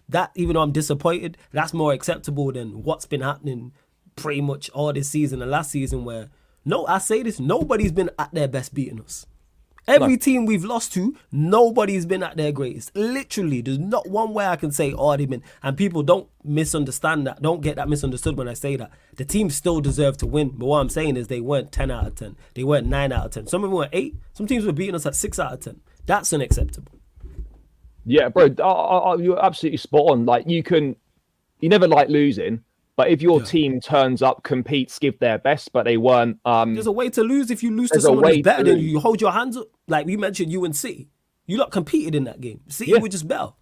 That, even though I'm disappointed, that's more acceptable than what's been happening pretty much all this season and last season where, no, I say this, nobody's been at their best beating us. Every team we've lost to, nobody's been at their greatest. Literally, there's not one way I can say, oh, they've been. And people don't misunderstand that. Don't get that misunderstood when I say that. The team still deserve to win. But what I'm saying is they weren't 10 out of 10. They weren't 9 out of 10. Some of them were 8. Some teams were beating us at 6 out of 10. That's unacceptable. Yeah, bro, you're absolutely spot on. Like, you never like losing. But if your team turns up, competes, give their best, but they weren't... there's a way to lose if you lose to someone who's better than you. You hold your hands up. Like we mentioned, you and City. You lot competed in that game. City were just better.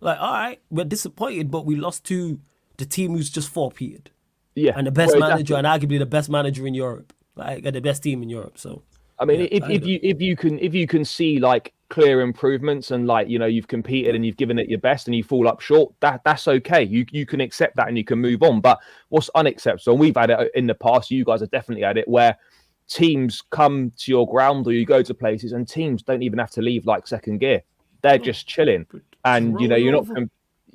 Like, all right, we're disappointed, but we lost to the team who's just four-peated. Yeah. And the best manager, and arguably the best manager in Europe. Like, the best team in Europe, so... I mean, if you can see like clear improvements and like, you know, you've competed and you've given it your best and you fall up short, that's okay. You can accept that and you can move on. But what's unacceptable, and we've had it in the past, you guys have definitely had it, where teams come to your ground or you go to places and teams don't even have to leave like second gear. They're just chilling, and you know you're not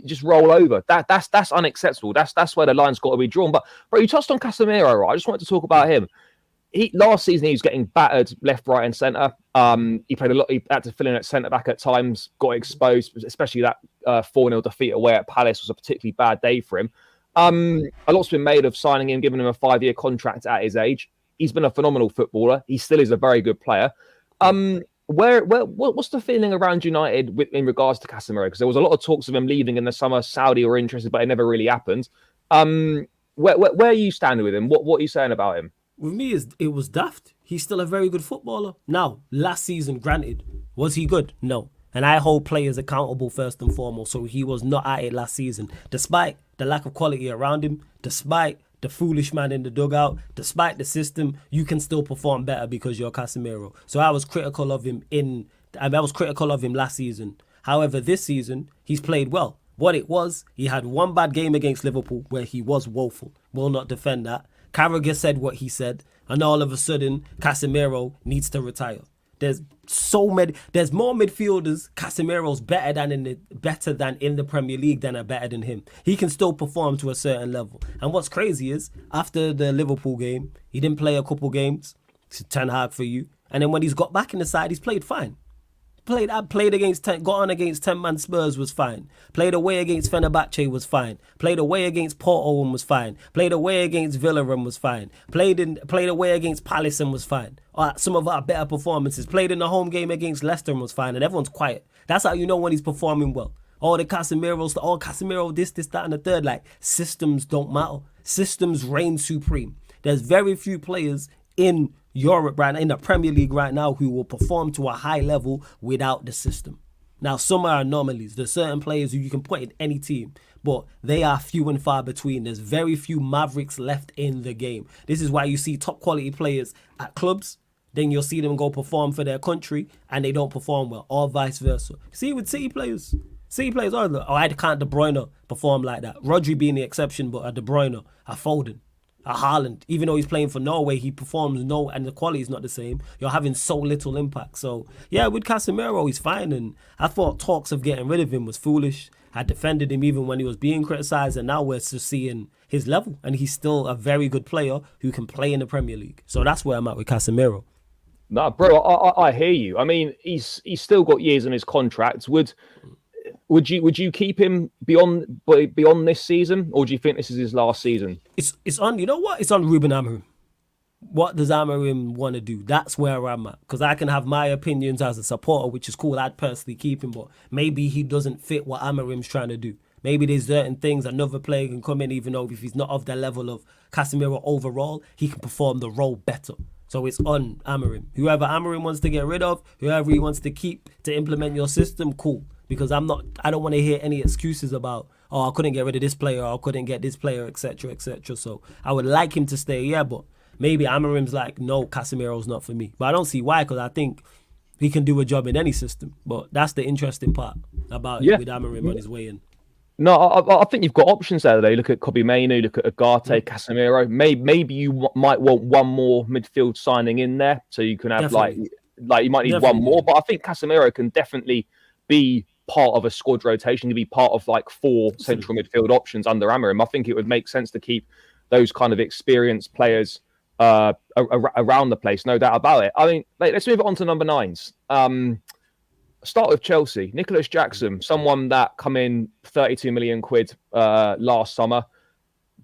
just roll over. That's unacceptable. That's where the line's got to be drawn. But bro, you touched on Casemiro, right? I just wanted to talk about him. last season he was getting battered left, right, and centre. He played a lot. He had to fill in at centre back at times. Got exposed, especially that 4-0 defeat away at Palace was a particularly bad day for him. A lot's been made of signing him, giving him a 5-year contract at his age. He's been a phenomenal footballer. He still is a very good player. What's the feeling around United in regards to Casemiro? Because there was a lot of talks of him leaving in the summer. Saudi were interested, but it never really happened. Where are you standing with him? What are you saying about him? With me, it was daft. He's still a very good footballer. Now, last season, granted, was he good? No. And I hold players accountable first and foremost. So he was not at it last season. Despite the lack of quality around him, despite the foolish man in the dugout, despite the system, you can still perform better because you're Casemiro. So I was critical of him last season. However, this season, he's played well. What it was, he had one bad game against Liverpool where he was woeful. Will not defend that. Carragher said what he said, and all of a sudden, Casemiro needs to retire. There's more midfielders. Casemiro's better than in the Premier League than are better than him. He can still perform to a certain level. And what's crazy is, after the Liverpool game, he didn't play a couple games. It's 10 hard for you. And then when he's got back in the side, he's played fine. Got on against 10-man Spurs was fine. Played away against Fenerbahce was fine. Played away against Porto and was fine. Played away against Villa and was fine. Played away against Palace and was fine. Some of our better performances. Played in the home game against Leicester and was fine. And everyone's quiet. That's how you know when he's performing well. All the Casemiro, this, that, and the third. Like, systems don't matter. Systems reign supreme. There's very few players in Europe right now, in the Premier League right now, who will perform to a high level without the system. Now, some are anomalies. There's certain players who you can put in any team, but they are few and far between. There's very few mavericks left in the game. This is why you see top quality players at clubs, then you'll see them go perform for their country and they don't perform well, or vice versa. See with City players, I can't De Bruyne perform like that. Rodri being the exception, but a De Bruyne, a Foden, a Haaland, even though he's playing for Norway, he performs and the quality is not the same. You're having so little impact. So, yeah, with Casemiro, he's fine. And I thought talks of getting rid of him was foolish. I defended him even when he was being criticised, and now we're just seeing his level. And he's still a very good player who can play in the Premier League. So that's where I'm at with Casemiro. No, bro, I hear you. I mean, he's still got years on his contract. Would you keep him beyond this season, or do you think this is his last season? It's on. You know what? It's on Ruben Amorim. What does Amorim want to do? That's where I'm at. Because I can have my opinions as a supporter, which is cool. I'd personally keep him, but maybe he doesn't fit what Amorim's trying to do. Maybe there's certain things another player can come in, even though if he's not of the level of Casemiro overall, he can perform the role better. So it's on Amorim. Whoever Amorim wants to get rid of, whoever he wants to keep to implement your system, cool. Because I don't want to hear any excuses about, I couldn't get rid of this player, or I couldn't get this player, etc., etc. So I would like him to stay, yeah, but maybe Amorim's like, no, Casemiro's not for me. But I don't see why, because I think he can do a job in any system. But that's the interesting part about it with Amorim on his way in. No, I think you've got options there. Though. Look at Kobe Mainoo, look at Ugarte, Casemiro. Maybe you might want one more midfield signing in there, so you can have definitely. like you might need definitely. One more. But I think Casemiro can definitely be part of a squad rotation, to be part of like 4 central midfield options under Amorim. I think it would make sense to keep those kind of experienced players around the place, no doubt about it. I mean, let's move on to number 9s. Start with Chelsea. Nicholas Jackson, someone that come in 32 million quid last summer.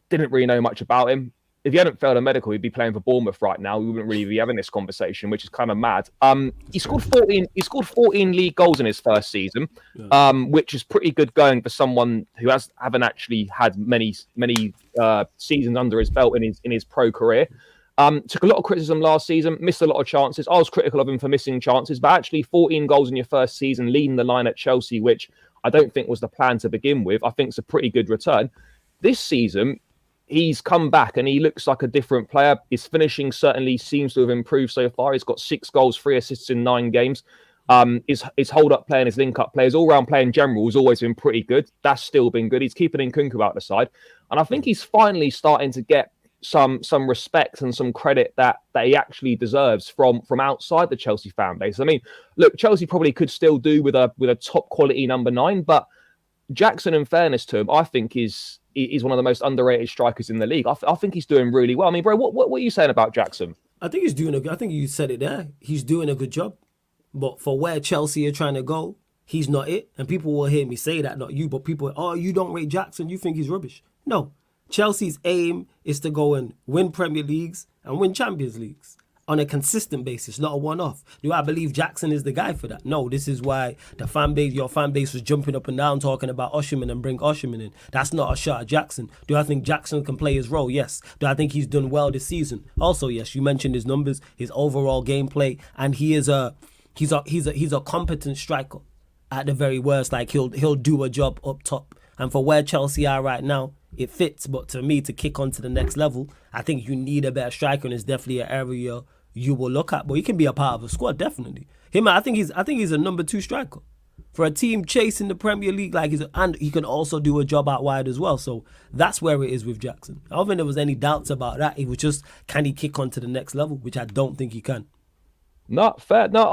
Didn't really know much about him. If he hadn't failed a medical, he'd be playing for Bournemouth right now. We wouldn't really be having this conversation, which is kind of mad. He scored 14. He scored 14 league goals in his first season, which is pretty good going for someone who haven't actually had many seasons under his belt in his pro career. Took a lot of criticism last season, missed a lot of chances. I was critical of him for missing chances, but actually 14 goals in your first season, leading the line at Chelsea, which I don't think was the plan to begin with. I think it's a pretty good return. This season, he's come back and he looks like a different player. His finishing certainly seems to have improved so far. He's got 6 goals, 3 assists in 9 games. His hold-up play and his link-up play, his all-round play in general has always been pretty good. That's still been good. He's keeping Nkunku out the side. And I think he's finally starting to get some respect and some credit that he actually deserves from outside the Chelsea fan base. I mean, look, Chelsea probably could still do with a top quality number 9, but Jackson, in fairness to him, I think is one of the most underrated strikers in the league. I think he's doing really well. I mean, bro, what are you saying about Jackson? I think he's doing I think you said it there. He's doing a good job. But for where Chelsea are trying to go, he's not it. And people will hear me say that, not you, but people, oh, you don't rate Jackson, you think he's rubbish. No. Chelsea's aim is to go and win Premier Leagues and win Champions Leagues on a consistent basis, not a one-off. Do I believe Jackson is the guy for that? No, this is why your fan base was jumping up and down talking about Osimhen and bring Osimhen in. That's not a shot at Jackson. Do I think Jackson can play his role? Yes. Do I think he's done well this season? Also, yes. You mentioned his numbers, his overall gameplay, and he's a competent striker at the very worst. Like he'll do a job up top. And for where Chelsea are right now, it fits. But to me, to kick on to the next level, I think you need a better striker, and it's definitely an area you will look at. But he can be a part of a squad, definitely. I think he's a number 2 striker for a team chasing the Premier League. And he can also do a job out wide as well. So that's where it is with Jackson. I don't think there was any doubts about that. It was just, can he kick on to the next level, which I don't think he can. Not fair. No,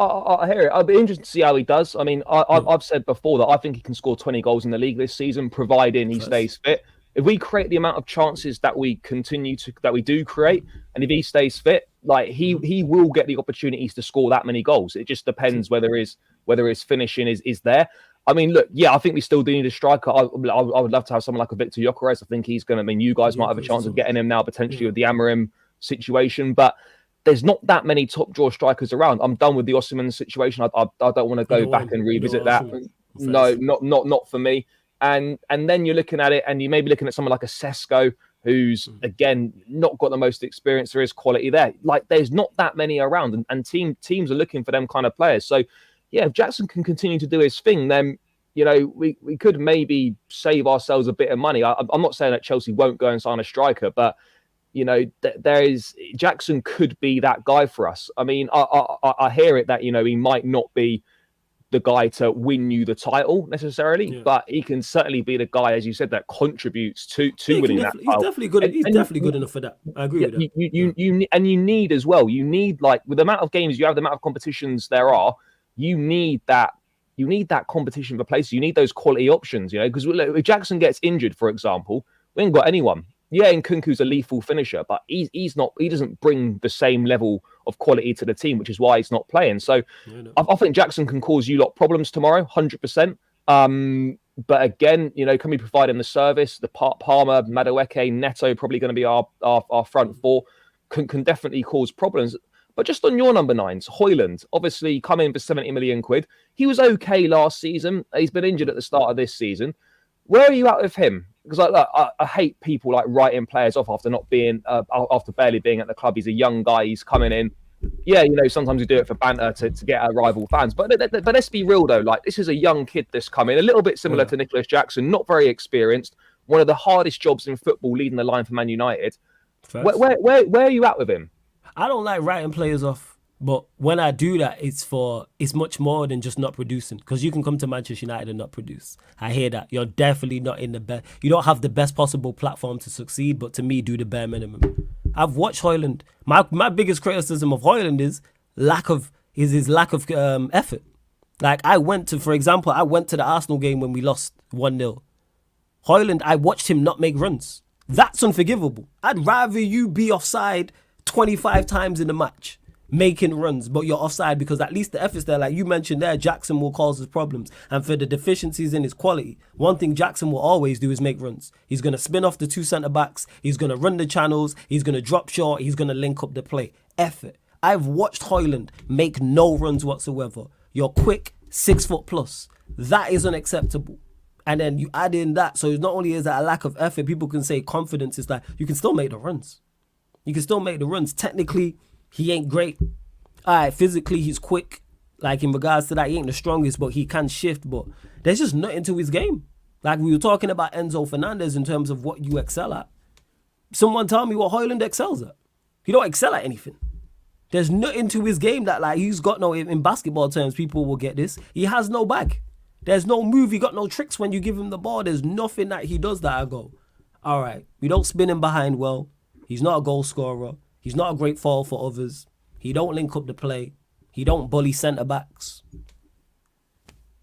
I hear it. I'll be interested to see how he does. I mean, I've said before that I think he can score 20 goals in the league this season, providing he stays fit. If we create the amount of chances that we do create, and if he stays fit, like he will get the opportunities to score that many goals. It just depends whether his finishing is there. I mean, look, yeah, I think we still do need a striker. I would love to have someone like a Victor Gyökeres. I think he's going to. I mean, you guys might have a chance of getting him now potentially with the Amorim situation, but there's not that many top draw strikers around. I'm done with the Osimhen situation. I don't want to go back and revisit that. No, not for me. And then you're looking at it, and you may be looking at someone like a Sesko, who's again not got the most experience. There is quality there. Like there's not that many around, and teams are looking for them kind of players. So yeah, if Jackson can continue to do his thing, then we could maybe save ourselves a bit of money. I'm not saying that Chelsea won't go and sign a striker, but Jackson could be that guy for us. I mean, I hear it that he might not be the guy to win you the title necessarily, but he can certainly be the guy, as you said, that contributes to winning that title. He's definitely good. He's definitely good enough for that. I agree with that. You need as well. You need, like, with the amount of games you have, the amount of competitions there are, you need that. You need that competition for places. You need those quality options. Because if Jackson gets injured, for example, we ain't got anyone. Yeah, Nkunku's a lethal finisher, but he's not. He doesn't bring the same level of quality to the team, which is why he's not playing. So I think Jackson can cause you lot problems tomorrow, 100%. But again, can we provide him the service? The Palmer, Madueke, Neto, probably going to be our front four, can definitely cause problems. But just on your number 9s, Hojlund, obviously come in for 70 million quid. He was okay last season. He's been injured at the start of this season. Where are you at with him? Because I hate people like writing players off after after barely being at the club. He's a young guy. He's coming in. Yeah, sometimes we do it for banter to get our rival fans. But let's be real though. Like, this is a young kid that's come in, a little bit similar to Nicholas Jackson, not very experienced. One of the hardest jobs in football, leading the line for Man United. Where are you at with him? I don't like writing players off. But when I do that, it's much more than just not producing. Because you can come to Manchester United and not produce. I hear that. You're definitely not in the best. You don't have the best possible platform to succeed, but to me, do the bare minimum. I've watched Hojlund. My biggest criticism of Hojlund is his lack of effort. Like, for example, I went to the Arsenal game when we lost 1-0. Hojlund, I watched him not make runs. That's unforgivable. I'd rather you be offside 25 times in the match making runs, but you're offside, because at least the effort's there. Like you mentioned there, Jackson will cause us problems. And for the deficiencies in his quality, one thing Jackson will always do is make runs. He's going to spin off the 2 centre-backs. He's going to run the channels. He's going to drop short. He's going to link up the play. Effort. I've watched Hojlund make no runs whatsoever. You're quick, 6 foot plus. That is unacceptable. And then you add in that. So not only is that a lack of effort, people can say confidence is that you can still make the runs. You can still make the runs. Technically, he ain't great. All right, physically, he's quick. Like, in regards to that, he ain't the strongest, but he can shift. But there's just nothing to his game. Like, we were talking about Enzo Fernandez in terms of what you excel at. Someone tell me what Hojlund excels at. He don't excel at anything. There's nothing to his game that, like, he's got no, in basketball terms, people will get this. He has no bag. There's no move. He got no tricks when you give him the ball. There's nothing that he does that I go, all right, we don't spin him behind well. He's not a goal scorer. He's not a great fall for others. He don't link up the play. He don't bully centre-backs.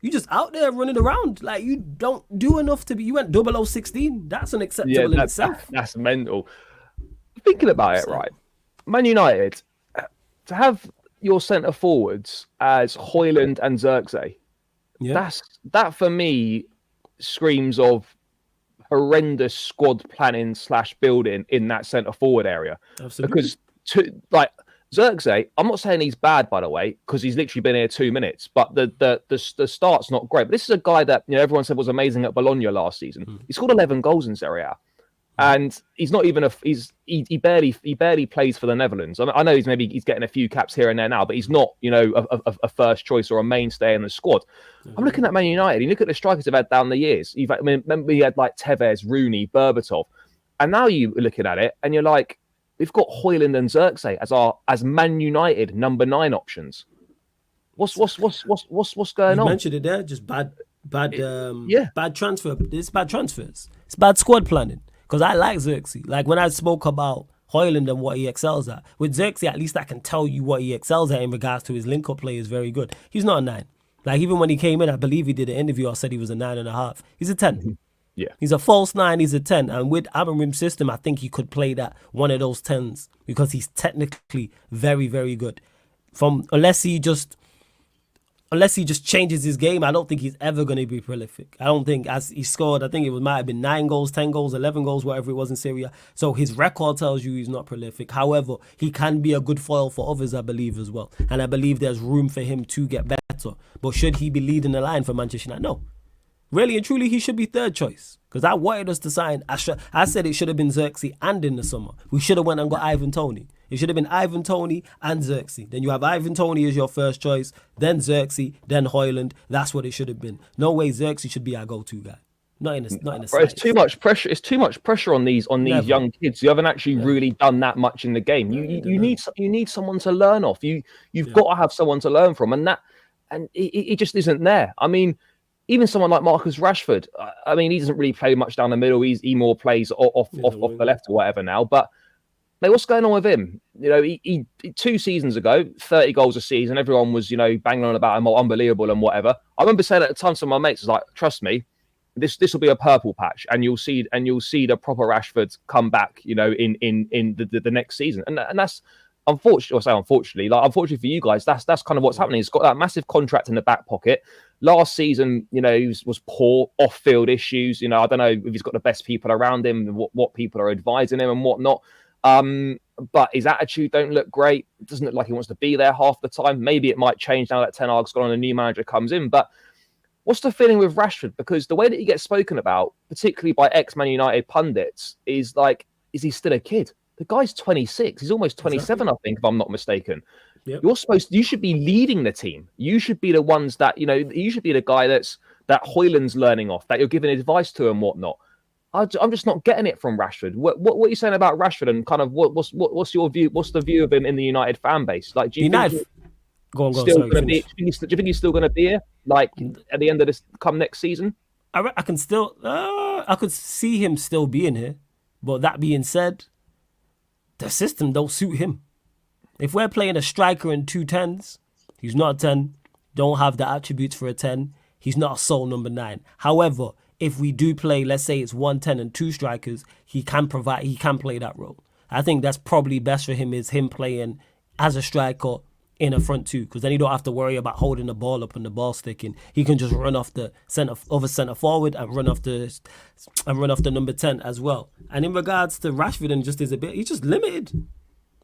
You just out there running around. Like, you don't do enough to be... You went 0016. That's unacceptable in itself. That's mental. Thinking about it, right? Man United, to have your centre forwards as Hojlund and Zirkzee, Yeah, that for me screams of horrendous squad planning / building in that centre forward area. absolutely. Because Zirkzee, I'm not saying he's bad, by the way, because he's literally been here 2 minutes, but the start's not great. But this is a guy that everyone said was amazing at Bologna last season. He scored 11 goals in Serie A. And he's not even he barely plays for the Netherlands. I know he's getting a few caps here and there now, but he's not a first choice or a mainstay in the squad. I'm looking at Man United. You look at the strikers they've had down the years. Remember he had like Tevez, Rooney, Berbatov, and now you're looking at it and you're like, we've got Hojlund and Zirkzee as Man United number 9 options. What's going on? You mentioned it there, just bad transfer. It's bad transfers. It's bad squad planning. Because I like Zirkzee. Like when I spoke about Hojlund and what he excels at, with Zirkzee, at least I can tell you what he excels at in regards to his link-up play is very good. He's not a 9. Like even when he came in, I believe he did an interview. I said he was a 9.5. He's a 10. Yeah, he's a false 9. He's a 10. And with Amorim's system, I think he could play that one of those 10s because he's technically very, very good. Unless he just changes his game, I don't think he's ever going to be prolific. I don't think, as he scored, I think might have been 9 goals, 10 goals, 11 goals, whatever it was in Syria. So his record tells you he's not prolific. However, he can be a good foil for others, I believe, as well. And I believe there's room for him to get better. But should he be leading the line for Manchester United? No. Really and truly, he should be third choice. Because I wanted us to sign. I said it should have been Zirkzee and in the summer. We should have went and got Ivan Toney. It should have been Ivan Toney and Zirkzee. Then you have Ivan Toney as your first choice, then Zirkzee, then Hojlund. That's what it should have been. No way Zirkzee should be our go-to guy. Not in a Bro, it's too much pressure. It's too much pressure on these young kids. You haven't actually really done that much in the game. You need someone to learn off. You've got to have someone to learn from, and it just isn't there. I mean, even someone like Marcus Rashford. I mean, he doesn't really play much down the middle. He more plays off the left or whatever now. But mate, what's going on with him? He 2 seasons ago, 30 goals a season. Everyone was banging on about him, unbelievable and whatever. I remember saying at the time to my mates, was like, trust me, this will be a purple patch, and you'll see the proper Rashford come back. In the next season, and that's. Unfortunately, unfortunately for you guys, that's kind of what's happening. He's got that massive contract in the back pocket. Last season, he was poor, off-field issues. I don't know if he's got the best people around him, what people are advising him and whatnot. But his attitude don't look great. It doesn't look like he wants to be there half the time. Maybe it might change now that Ten Hag's gone and a new manager comes in. But what's the feeling with Rashford? Because the way that he gets spoken about, particularly by ex-Man United pundits, is like, is he still a kid? The guy's 26. He's almost 27, exactly. I think, if I'm not mistaken. Yep. You should be leading the team. You should be the ones that, you should be the guy that Hojlund's learning off, that you're giving advice to and whatnot. I'm just not getting it from Rashford. What are you saying about Rashford, and kind of what's your view? What's the view of him in the United fan base? Like, do you think he's still going to be here, like at the end of this, come next season? I can still, I could see him still being here. But that being said, the system don't suit him. If we're playing a striker and 2 10s, he's not a 10, don't have the attributes for a 10, he's not a sole number 9. However, if we do play, let's say it's 1 10 and 2 strikers, he can play that role. I think that's probably best for him, is him playing as a striker in a front 2, because then you don't have to worry about holding the ball up and the ball sticking. He can just run off the centre forward and run off the number 10 as well. And in regards to Rashford and just his ability, he's just limited.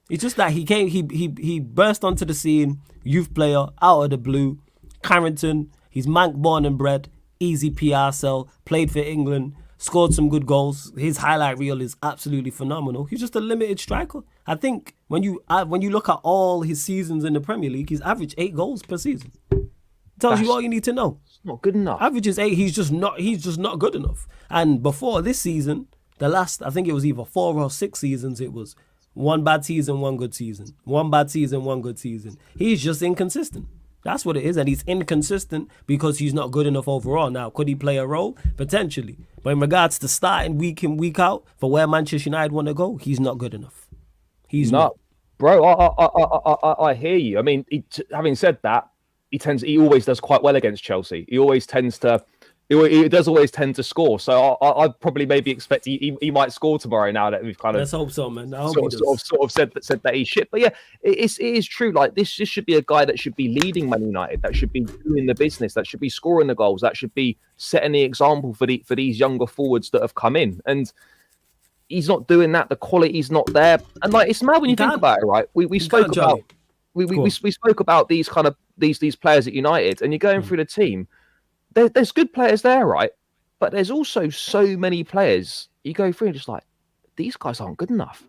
It's just that he burst onto the scene, youth player, out of the blue, Carrington, he's Manc born and bred, easy PR sell, played for England, scored some good goals. His highlight reel is absolutely phenomenal. He's just a limited striker. I think when you look at all his seasons in the Premier League, he's averaged 8 goals per season. Tells you all you need to know. It's not good enough. Average is 8. He's just not good enough. And before this season, the last, I think it was either 4 or 6 seasons, it was 1 bad season, 1 good season. 1 bad season, 1 good season. He's just inconsistent. That's what it is, and he's inconsistent because he's not good enough overall. Now, could he play a role? Potentially. But in regards to starting week in, week out, for where Manchester United want to go, he's not good enough. He's not. Bro, I hear you. I mean, having said that, he always does quite well against Chelsea. He always tends to He does always tend to score. So I'd probably maybe expect he might score tomorrow now that we've kind of... Let's hope so, man. I hope he does. Sort of said that he's shit. But yeah, it is true. Like this should be a guy that should be leading Man United, that should be doing the business, that should be scoring the goals, that should be setting the example for these younger forwards that have come in. And he's not doing that. The quality's not there. And like it's mad when you think about it, right? We spoke about we spoke about these kind of these players at United, and you're going through the team. There's good players there, right? But there's also so many players you go through and just like, these guys aren't good enough.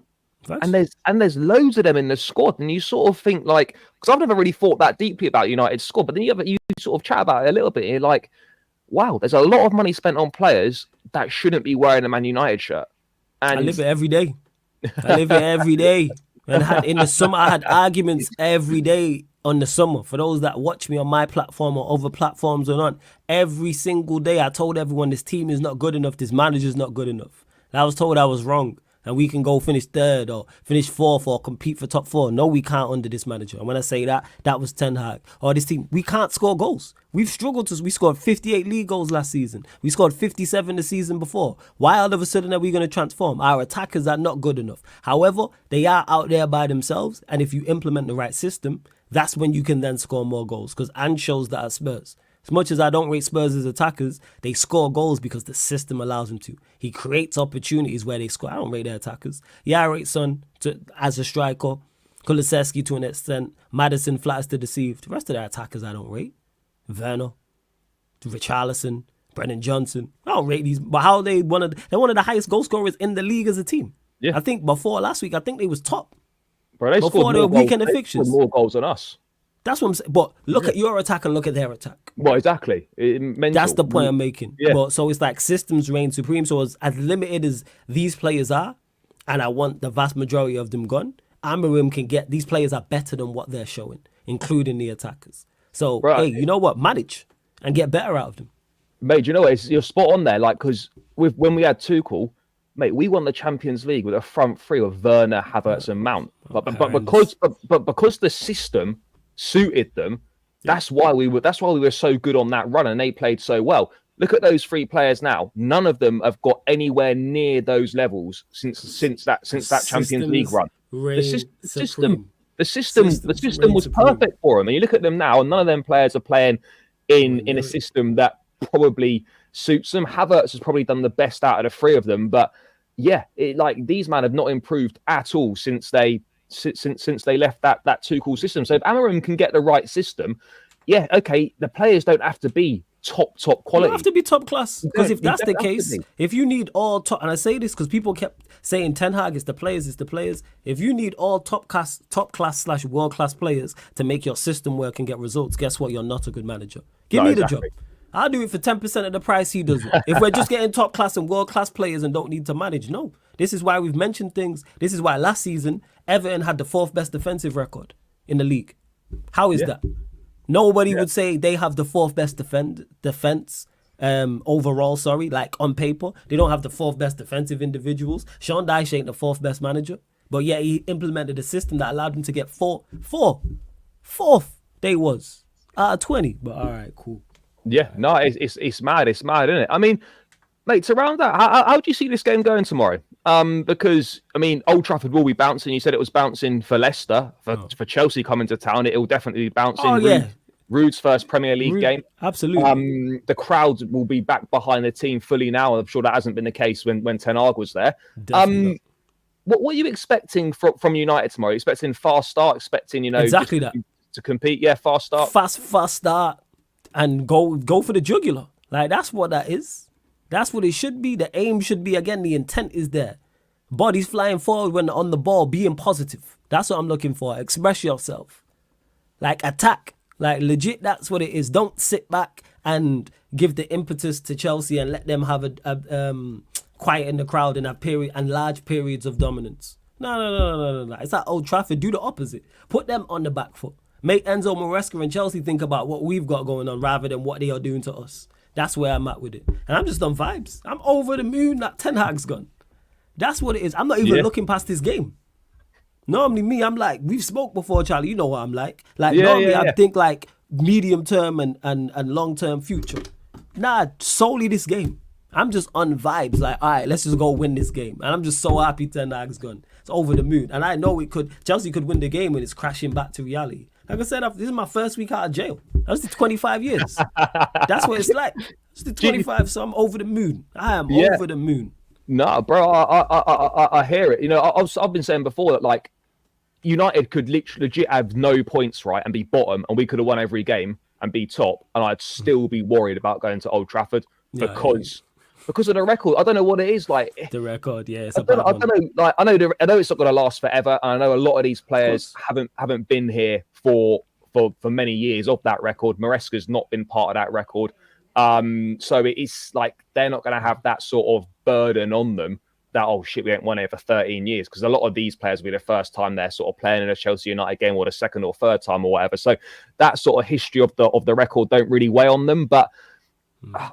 And there's loads of them in the squad, and you sort of think like, because I've never really thought that deeply about United's squad, but then you sort of chat about it a little bit, and you're like, wow, there's a lot of money spent on players that shouldn't be wearing a Man United shirt. And I live it every day. And in the summer, I had arguments every day on the summer. For those that watch me on my platform or other platforms or not, every single day I told everyone this team is not good enough, this manager's not good enough. And I was told I was wrong. And we can go finish third or finish fourth or compete for top four. No, we can't under this manager. And when I say that, that was Ten Hag. Or this team, we can't score goals. We've struggled we scored 58 league goals last season. We scored 57 the season before. Why all of a sudden are we going to transform? Our attackers are not good enough. However, they are out there by themselves. And if you implement the right system, that's when you can then score more goals. Because Ange shows that at Spurs. As much as I don't rate Spurs as attackers, they score goals because the system allows them to. He creates opportunities where they score. I don't rate their attackers. Yeah, I rate Son as a striker, Kulusevski to an extent, Maddison flatters to deceive. The rest of their attackers I don't rate. Werner, Richarlison, Brennan Johnson. I don't rate these. But how they're one of the highest goal scorers in the league as a team. Yeah. I think before last week, I think they was top. Bro, before the weekend of fixtures. More goals than us. That's what I'm saying. But look at your attack and look at their attack. Well, exactly. That's the point I'm making. Yeah. But, so it's like systems reign supreme. So as limited as these players are, and I want the vast majority of them gone, Amorim can get, these players are better than what they're showing, including the attackers. So, hey, you know what? Manage and get better out of them. Mate, you know what? You're spot on there. Like, because when we had Tuchel, mate, we won the Champions League with a front three of Werner, Havertz and Mount. But because the system suited them, that's why we were so good on that run, and they played so well. Look at those three players now. None of them have got anywhere near those levels since that Champions League run. The system was perfect for them. And you look at them now, and none of them players are playing in a system that probably suits them. Havertz has probably done the best out of the three of them, but yeah, these men have not improved at all since they left that Tuchel system. So if Amorim can get the right system, yeah, okay, the players don't have to be top quality. You don't have to be top class. Because if that's the case, if you need all top, and I say this because people kept saying Ten Hag is the players, If you need all top class / world class players to make your system work and get results, guess what? You're not a good manager. Give me the job. I'll do it for 10% of the price he does it. If we're just getting top class and world class players and don't need to manage, no. This is why we've mentioned things. This is why last season Everton had the 4th best defensive record in the league. How is that? Nobody would say they have the 4th best defense overall, like on paper. They don't have the 4th best defensive individuals. Sean Dyche ain't the 4th best manager. But yeah, he implemented a system that allowed him to get 4th they was out of 20. But all right, cool. Yeah, no, it's mad. It's mad, isn't it? I mean, mate, to round that, how do you see this game going tomorrow? Because, I mean, Old Trafford will be bouncing. You said it was bouncing for Leicester. For Chelsea coming to town, it will definitely be bouncing. Oh, yeah. Rude's first Premier League game. Absolutely. The crowd will be back behind the team fully now. I'm sure that hasn't been the case when Ten Hag was there. What are you expecting from United tomorrow? Are you expecting fast start? Expecting, exactly that to compete? Yeah, fast start. Fast start. And go for the jugular. Like, that's what that is. That's what it should be. The aim should be, again, the intent is there. Bodies flying forward when on the ball, being positive. That's what I'm looking for. Express yourself. Like, attack. Like, legit, that's what it is. Don't sit back and give the impetus to Chelsea and let them have a quiet in the crowd and have large periods of dominance. No. It's at Old Trafford. Do the opposite. Put them on the back foot. Make Enzo, Maresca and Chelsea think about what we've got going on rather than what they are doing to us. That's where I'm at with it. And I'm just on vibes. I'm over the moon that Ten Hag's gone. That's what it is. I'm not even looking past this game. Normally me, I'm like, we've spoke before, Charlie. You know what I'm like. I think like medium term and long term future. Nah, solely this game. I'm just on vibes. Like, all right, let's just go win this game. And I'm just so happy Ten Hag's gone. It's over the moon. And I know Chelsea could win the game when it's crashing back to reality. Like I said, this is my first week out of jail. That was the 25 years. That's what it's like. It's the 25, so I'm over the moon. I am over the moon. No, bro, I hear it. You know, I've been saying before that, like, United could literally legit have no points, right, and be bottom, and we could have won every game and be top, and I'd still be worried about going to Old Trafford because of the record. I don't know what it is, like the record. Yeah, I don't know. Like, I know it's not going to last forever, and I know a lot of these players haven't been here for many years of that record. Maresca's not been part of that record, so it's like they're not going to have that sort of burden on them. That, oh shit, we haven't won it for 13 years, because a lot of these players will be the first time they're sort of playing in a Chelsea United game, or the second or third time or whatever. So that sort of history of the record don't really weigh on them. But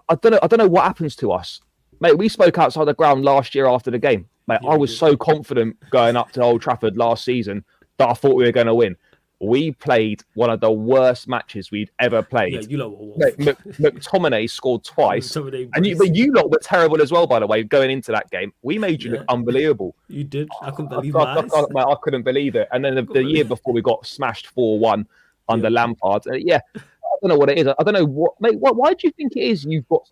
I don't know what happens to us, mate. We spoke outside the ground last year after the game, mate. I was so confident going up to Old Trafford last season that I thought we were going to win. We played one of the worst matches we'd ever played. Yeah, you lot McTominay scored twice. But you lot were terrible as well, by the way, going into that game. We made you look unbelievable. You did. I couldn't believe my eyes. I couldn't believe it. And then the year before, we got smashed 4-1 under Lampard. I don't know what it is. I don't know what, mate. Why do you think it is you've got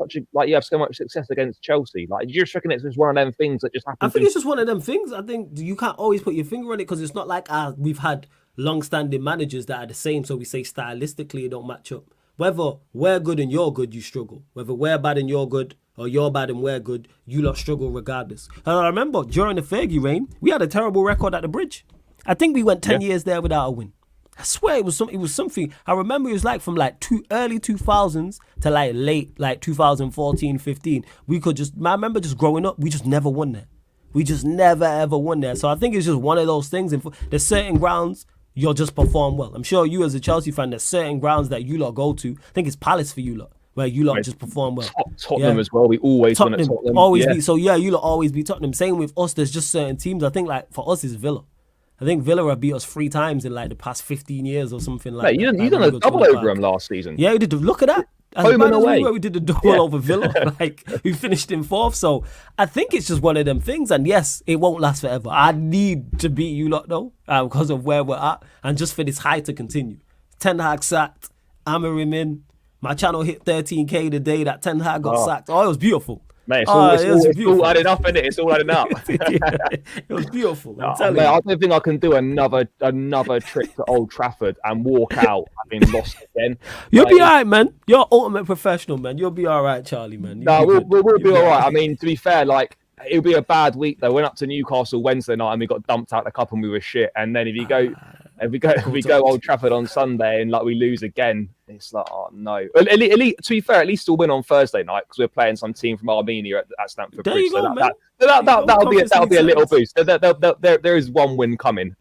you have so much success against Chelsea? Like, you just reckon it's just one of them things that just happen? I think it's just one of them things. I think you can't always put your finger on it, because it's not like we've had long-standing managers that are the same, so we say stylistically it don't match up. Whether we're good and you're good, you struggle. Whether we're bad and you're good, or you're bad and we're good, you lot struggle regardless. And I remember during the Fergie reign, we had a terrible record at the Bridge. I think we went 10 years there without a win. I swear it was something. I remember it was like from like early 2000s to like late 2014, 15. I remember just growing up, we just never won there. We just never ever won there. So I think it's just one of those things. And there's certain grounds you'll just perform well. I'm sure you as a Chelsea fan, there's certain grounds that you lot go to. I think it's Palace for you lot, where you lot just perform well. Tottenham as well. We always win at Tottenham. Always be. So you lot always beat Tottenham. Same with us. There's just certain teams. I think like for us it's Villa. I think Villa have beat us 3 times in like the past 15 years or something like that. You done a double over them last season. Yeah, we did. Look at that. Home and away. We did the double over Villa. Like, we finished in 4th. So I think it's just one of them things. And yes, it won't last forever. I need to beat you lot though, because of where we're at, and just for this high to continue. Ten Hag sacked, Amorim in. My channel hit 13k the day that Ten Hag got sacked. Oh, it was beautiful. Mate, it's all adding up, isn't it? It's all adding up. It was beautiful. I'm telling you. I don't think I can do another trip to Old Trafford and walk out having lost again. You'll be all right, man. You're an ultimate professional, man. You'll be all right, Charlie, man. We'll be all right. I mean, to be fair, like, it'll be a bad week though. Went up to Newcastle Wednesday night and we got dumped out the cup and we were shit. And then if we go Old Trafford on Sunday and like we lose again, it's like, oh no. To be fair, at least we'll win on Thursday night because we're playing some team from Armenia at Stamford Bridge. So that'll be a little boost. There is one win coming.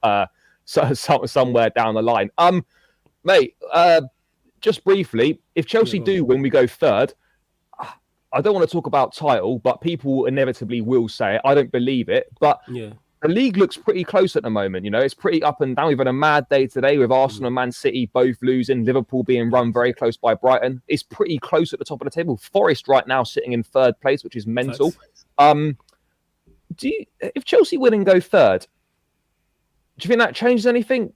Somewhere down the line. Mate. Just briefly, if Chelsea do win, we go 3rd. I don't want to talk about title, but people inevitably will say it. I don't believe it, but the league looks pretty close at the moment. You know, it's pretty up and down. We've had a mad day today with Arsenal and Man City both losing, Liverpool being run very close by Brighton. It's pretty close at the top of the table. Forest right now sitting in 3rd place, which is mental. If Chelsea win and go 3rd, do you think that changes anything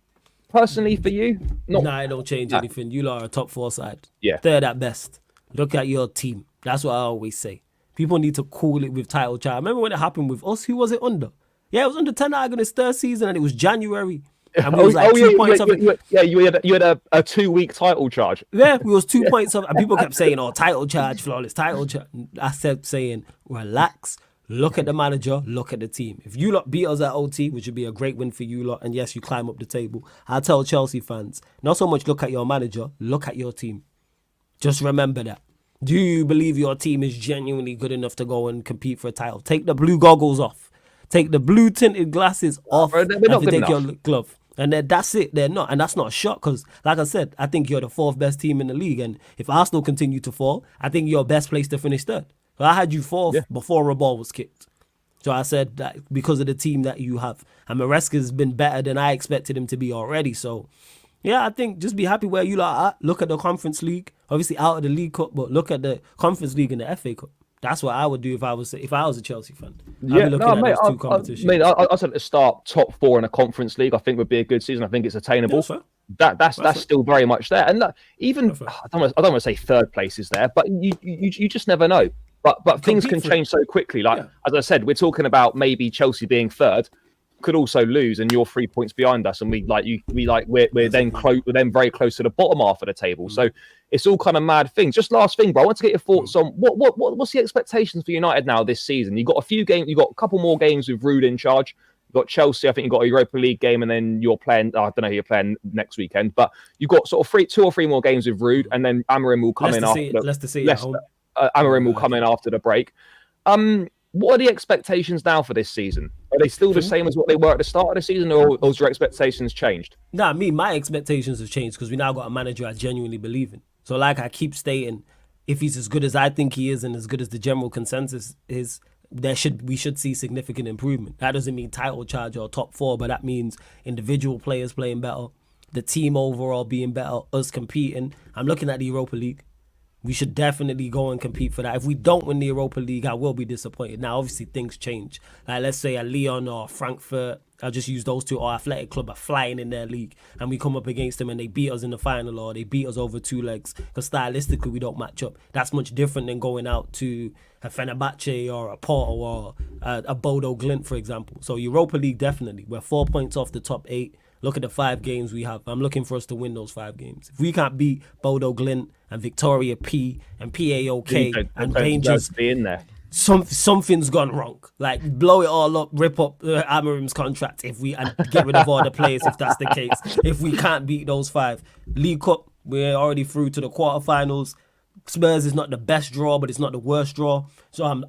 personally for you? No, it don't change anything. You lot are a top 4 side. Yeah. 3rd at best. Look at your team. That's what I always say. People need to call it with title chat. I remember when it happened with us. Who was it under? Yeah, it was under Ten Hag in his 3rd season, and it was January. And we was like 2 points off. You had a 2-week title charge. Yeah, we was 2 points off, and people kept saying, "Oh, title charge, flawless title charge." I said, saying, "Relax. Look at the manager. Look at the team. If you lot beat us at OT, which would be a great win for you lot, and yes, you climb up the table. I tell Chelsea fans, not so much look at your manager, look at your team. Just remember that. Do you believe your team is genuinely good enough to go and compete for a title? Take the blue goggles off. Take the blue tinted glasses off. Bro, and take your glove. And then that's it. They're not. And that's not a shot because, like I said, I think you're the 4th best team in the league. And if Arsenal continue to fall, I think you're best place to finish 3rd. So I had you 4th before a ball was kicked. So I said that because of the team that you have. And Maresca's been better than I expected him to be already. So Yeah, I think just be happy where you lot are at. Look at the Conference League. Obviously out of the League Cup, but look at the Conference League and the FA Cup. That's what I would do if I was a Chelsea fan. I'd Yeah, be looking no, at mate. those two competitions. I said at the start, top 4 in a Conference League. I think would be a good season. I think it's attainable. Yeah, fair. That's still very much there. And look, even I don't want to say third place is there, but you just never know. But things can change so quickly. Like as I said, we're talking about maybe Chelsea being third, could also lose, and you're 3 points behind us, and we're then very close to the bottom half of the table. So it's all kind of mad things. Just last thing, bro. I want to get your thoughts on what's the expectations for United now this season? You've got a few games. You've got a couple more games with Ruud in charge. You've got Chelsea. I think you've got a Europa League game, and then you're playing. I don't know who you're playing next weekend, but you've got sort of 2 or 3 more games with Ruud, and then Amorim will come in after. Amorim will come in after the break. What are the expectations now for this season? Are they still the same as what they were at the start of the season, or has your expectations changed? Nah, my expectations have changed because we now got a manager I genuinely believe in. So like I keep stating, if he's as good as I think he is and as good as the general consensus is, we should see significant improvement. That doesn't mean title charge or top 4, but that means individual players playing better, the team overall being better, us competing. I'm looking at the Europa League. We should definitely go and compete for that. If we don't win the Europa League, I will be disappointed. Now, obviously, things change. Like, let's say a Lyon or Frankfurt, I'll just use those two, or Athletic Club are flying in their league, and we come up against them and they beat us in the final, or they beat us over 2 legs, because stylistically we don't match up. That's much different than going out to a Fenerbahce or a Porto or a Bodo Glimt, for example. So Europa League, definitely. We're 4 points off the top 8. Look at the 5 games we have. I'm looking for us to win those 5 games. If we can't beat Bodo Glimt and Victoria P and PAOK and Rangers, be in there. Something's gone wrong. Like, blow it all up, rip up Amorim's contract and get rid of all the players if that's the case. If we can't beat those 5. League Cup, we're already through to the quarterfinals. Spurs is not the best draw, but it's not the worst draw. So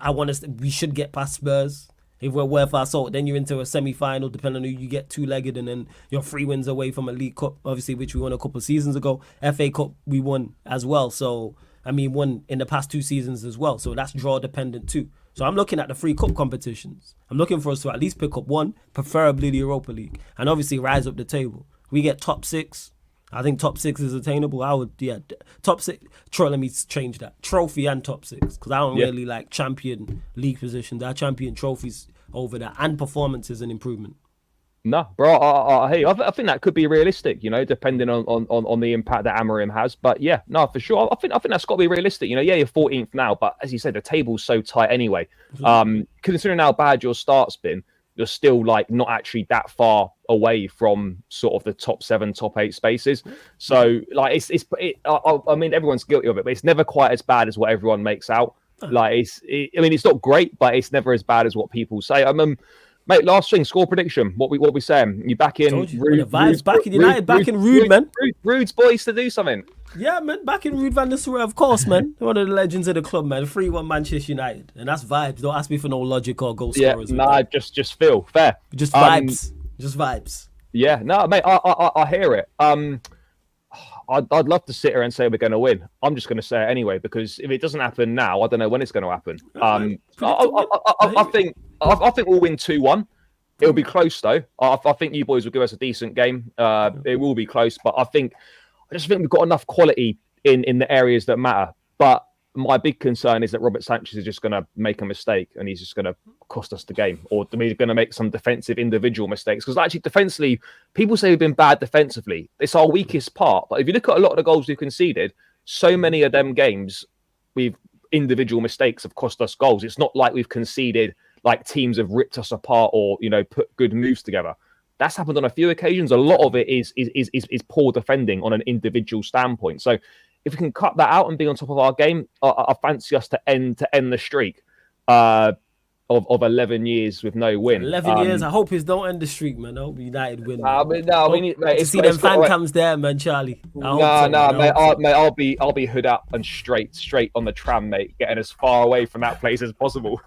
we should get past Spurs. If we're worth our salt, then you're into a semi-final, depending on who you get 2-legged, and then you're 3 wins away from a League Cup, obviously, which we won a couple of seasons ago. FA Cup, we won as well. So, won in the past 2 seasons as well. So that's draw dependent too. So I'm looking at the 3 cup competitions. I'm looking for us to at least pick up 1, preferably the Europa League, and obviously rise up the table. We get top 6. I think top 6 is attainable. Top 6. Let me change that. Trophy and top 6, because I don't really like champion league positions. I champion trophies over that, and performances and improvement. No, bro. I think that could be realistic. Depending on the impact that Amorim has. But yeah, no, for sure. I think that's got to be realistic. You're 14th now, but as you said, the table's so tight anyway. Considering how bad your start's been, you're still not actually that far away from sort of the top 7, top 8 spaces. So everyone's guilty of it, but it's never quite as bad as what everyone makes out. It's not great, but it's never as bad as what people say. Mate, last thing, score prediction. What we saying? You back in Ruud, back in United, back in Ruud, man. Ruud's boys to do something. Yeah, man, back in Ruud van Nistelrooy, of course, man. One of the legends of the club, man. 3-1 Manchester United, and that's vibes. Don't ask me for no logic or goal scorers. Yeah, just feel fair. Just vibes. Just vibes. Yeah, no, mate, I hear it. I'd love to sit here and say we're going to win. I'm just going to say it anyway, because if it doesn't happen now, I don't know when it's going to happen. I think we'll win 2-1. It'll be close though. I think you boys will give us a decent game. It will be close, but I just think we've got enough quality in the areas that matter. But my big concern is that Robert Sanchez is just going to make a mistake and he's just going to cost us the game, or he's going to make some defensive individual mistakes. Because actually, defensively, people say we've been bad defensively. It's our weakest part. But if you look at a lot of the goals we've conceded, so many of them games, individual mistakes have cost us goals. It's not like we've conceded like teams have ripped us apart or put good moves together. That's happened on a few occasions. A lot of it is poor defending on an individual standpoint. So if we can cut that out and be on top of our game, I fancy us to end the streak of 11 years with no win. 11 years. I hope it's don't end the streak, man. I hope United win. We need to see them fan cams there, man, Charlie. Mate. I'll be hood up and straight on the tram, mate, getting as far away from that place as possible.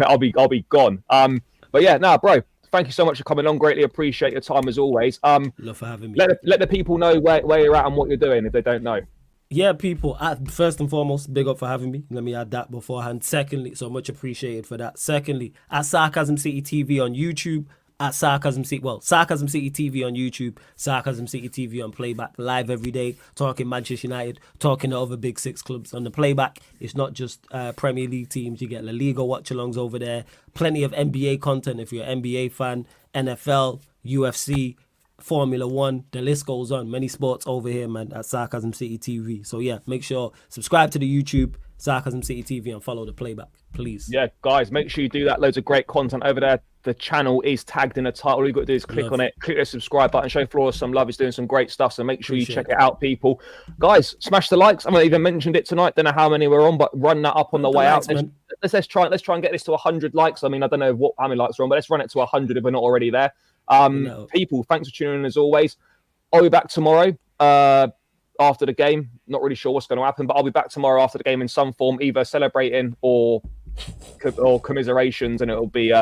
I'll be gone. But yeah, bro. Thank you so much for coming on. Greatly appreciate your time as always. Love for having me. Let the people know where you're at and what you're doing if they don't know. Yeah, people, first and foremost, big up for having me. Let me add that beforehand. Secondly, so much appreciated for that. Secondly, at Sarcasm City TV on YouTube, at Sarcasm City. Well, Sarcasm City TV on YouTube, Sarcasm City TV on Playback, live every day, talking Manchester United, talking the other big six clubs. On the Playback, it's not just Premier League teams. You get La Liga watch-alongs over there, plenty of NBA content if you're an NBA fan, NFL, UFC, Formula One, the list goes on. Many sports over here, man, at Sarcasm City TV. So yeah, make sure subscribe to the YouTube, Sarcasm City TV, and follow the Playback, please. Yeah, guys, make sure you do that. Loads of great content over there. The channel is tagged in the title. All you've got to do is click on it, click the subscribe button, show Flora some love. He's doing some great stuff, so make sure you check it out, people. Guys, smash the likes. I haven't even mentioned it tonight. Don't know how many we're on, but run that up on the way out. Let's try and get this to 100 likes. I mean, I don't know how many likes we're on, but let's run it to 100 if we're not already there. People, thanks for tuning in as always. I'll be back tomorrow after the game. Not really sure what's going to happen, but I'll be back tomorrow after the game in some form, either celebrating or commiserations, and it'll be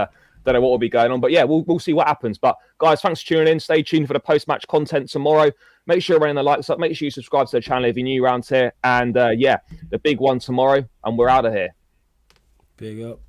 don't know what will be going on, but yeah, we'll see what happens. But guys, thanks for tuning in. Stay tuned for the post-match content tomorrow. Make sure you're running the likes up. Make sure you subscribe to the channel if you're new around here. And yeah, the big one tomorrow, and we're out of here. Big up.